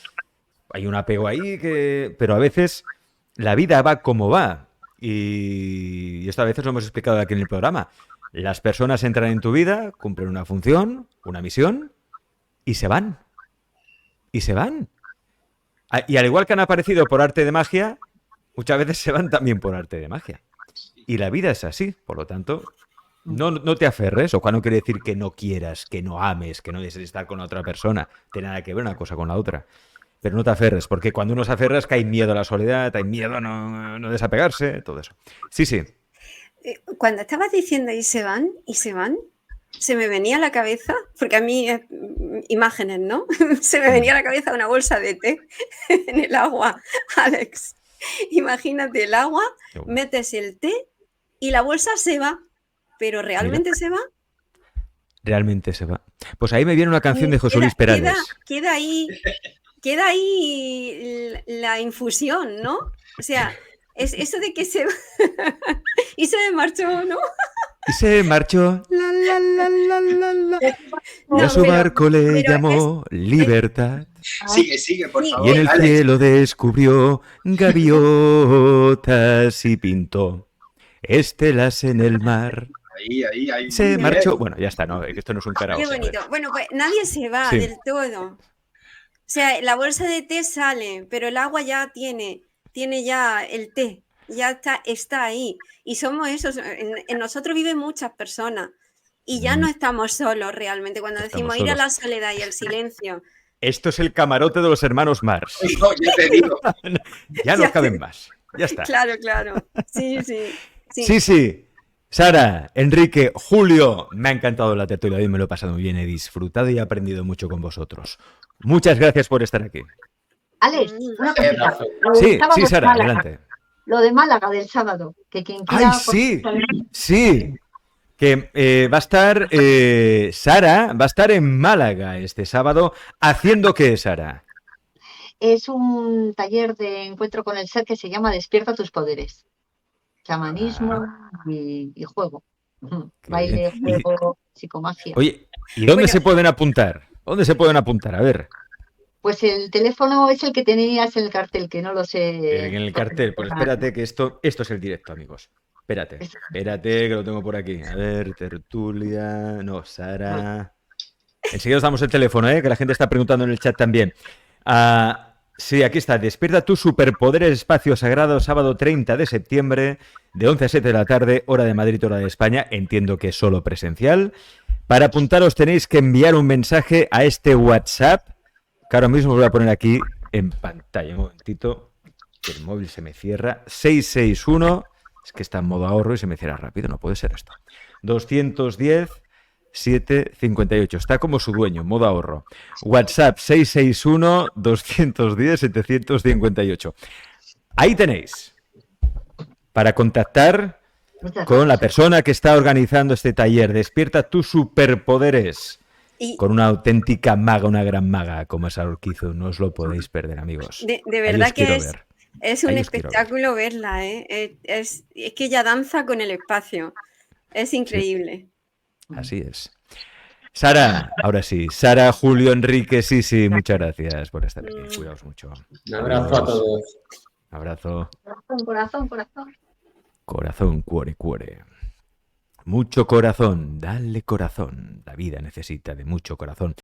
hay un apego ahí que... Pero a veces la vida va como va. Y esto a veces lo hemos explicado aquí en el programa. Las personas entran en tu vida, cumplen una función, una misión, y se van. Y se van. Y al igual que han aparecido por arte de magia, muchas veces se van también por arte de magia. Y la vida es así, por lo tanto, no te aferres, o cual no quiere decir que no quieras, que no ames, que no desees estar con la otra persona. Tiene nada que ver una cosa con la otra. Pero no te aferres, porque cuando uno se aferra es que hay miedo a la soledad, hay miedo a no desapegarse, todo eso. Sí, sí. Cuando estabas diciendo y se van, se me venía a la cabeza, porque a mí, imágenes, ¿no? Se me venía a la cabeza una bolsa de té en el agua, Alex. Imagínate el agua, metes el té y la bolsa se va, pero ¿realmente se va? Realmente se va. Pues ahí me viene una canción de José Luis Perales. Queda ahí la infusión, ¿no? O sea, es eso de que se va y se marchó, ¿no? Y se marchó. Y a su barco le llamó Libertad. Sigue, por favor. Y en el cielo descubrió gaviotas y pintó estelas en el mar. Ahí. Se marchó. Bueno, ya está, ¿no? Esto no es un karaoke. Qué bonito. Bueno, pues nadie se va del todo. O sea, la bolsa de té sale, pero el agua ya tiene ya el té. Ya está ahí. Y somos esos. En nosotros viven muchas personas. Y ya no estamos solos realmente. Cuando decimos ir a la soledad y el silencio. Esto es el camarote de los hermanos Mars. No, ya te digo. Ya no caben más. Ya está. Claro. Sí. Sí. Sara, Enrique, Julio, me ha encantado la tertulia. Hoy me lo he pasado muy bien. He disfrutado y he aprendido mucho con vosotros. Muchas gracias por estar aquí. Alex, una cosita. Sí, Sara, adelante. Lo de Málaga del sábado, que quien quiera... ¡Ay, sí! Que va a estar Sara, va a estar en Málaga este sábado. ¿Haciendo qué, Sara? Es un taller de encuentro con el ser que se llama Despierta tus poderes. Chamanismo y juego. Baile, juego, psicomagia. Oye, ¿y dónde se pueden apuntar? ¿Dónde se pueden apuntar? A ver. Pues el teléfono es el que tenías en el cartel, que no lo sé. En el cartel, pues espérate que esto es el directo, amigos. Espérate, que lo tengo por aquí. A ver, tertulia... No, Sara... Enseguida os damos el teléfono, que la gente está preguntando en el chat también. Sí, aquí está. Despierta tus superpoderes, espacio sagrado, sábado 30 de septiembre, de 11 a 7 de la tarde, hora de Madrid, hora de España. Entiendo que es solo presencial. Para apuntaros tenéis que enviar un mensaje a este WhatsApp, que ahora mismo os voy a poner aquí en pantalla. Un momentito, que el móvil se me cierra. 661, es que está en modo ahorro y se me cierra rápido, no puede ser esto. 210-758, está como su dueño, modo ahorro. WhatsApp 661-210-758. Ahí tenéis, para contactar con la persona que está organizando este taller. Despierta tus superpoderes. Con una auténtica maga, una gran maga como es Urquizu. No os lo podéis perder, amigos. De verdad que es un espectáculo verla, ¿eh? Es que ella danza con el espacio. Es increíble. Sí. Así es. Sara, ahora sí. Sara, Julio, Enrique, sí, muchas gracias por estar aquí. Cuidaos mucho. Un abrazo a todos. Un abrazo. Corazón. Corazón, cuore. Mucho corazón, dale corazón. La vida necesita de mucho corazón.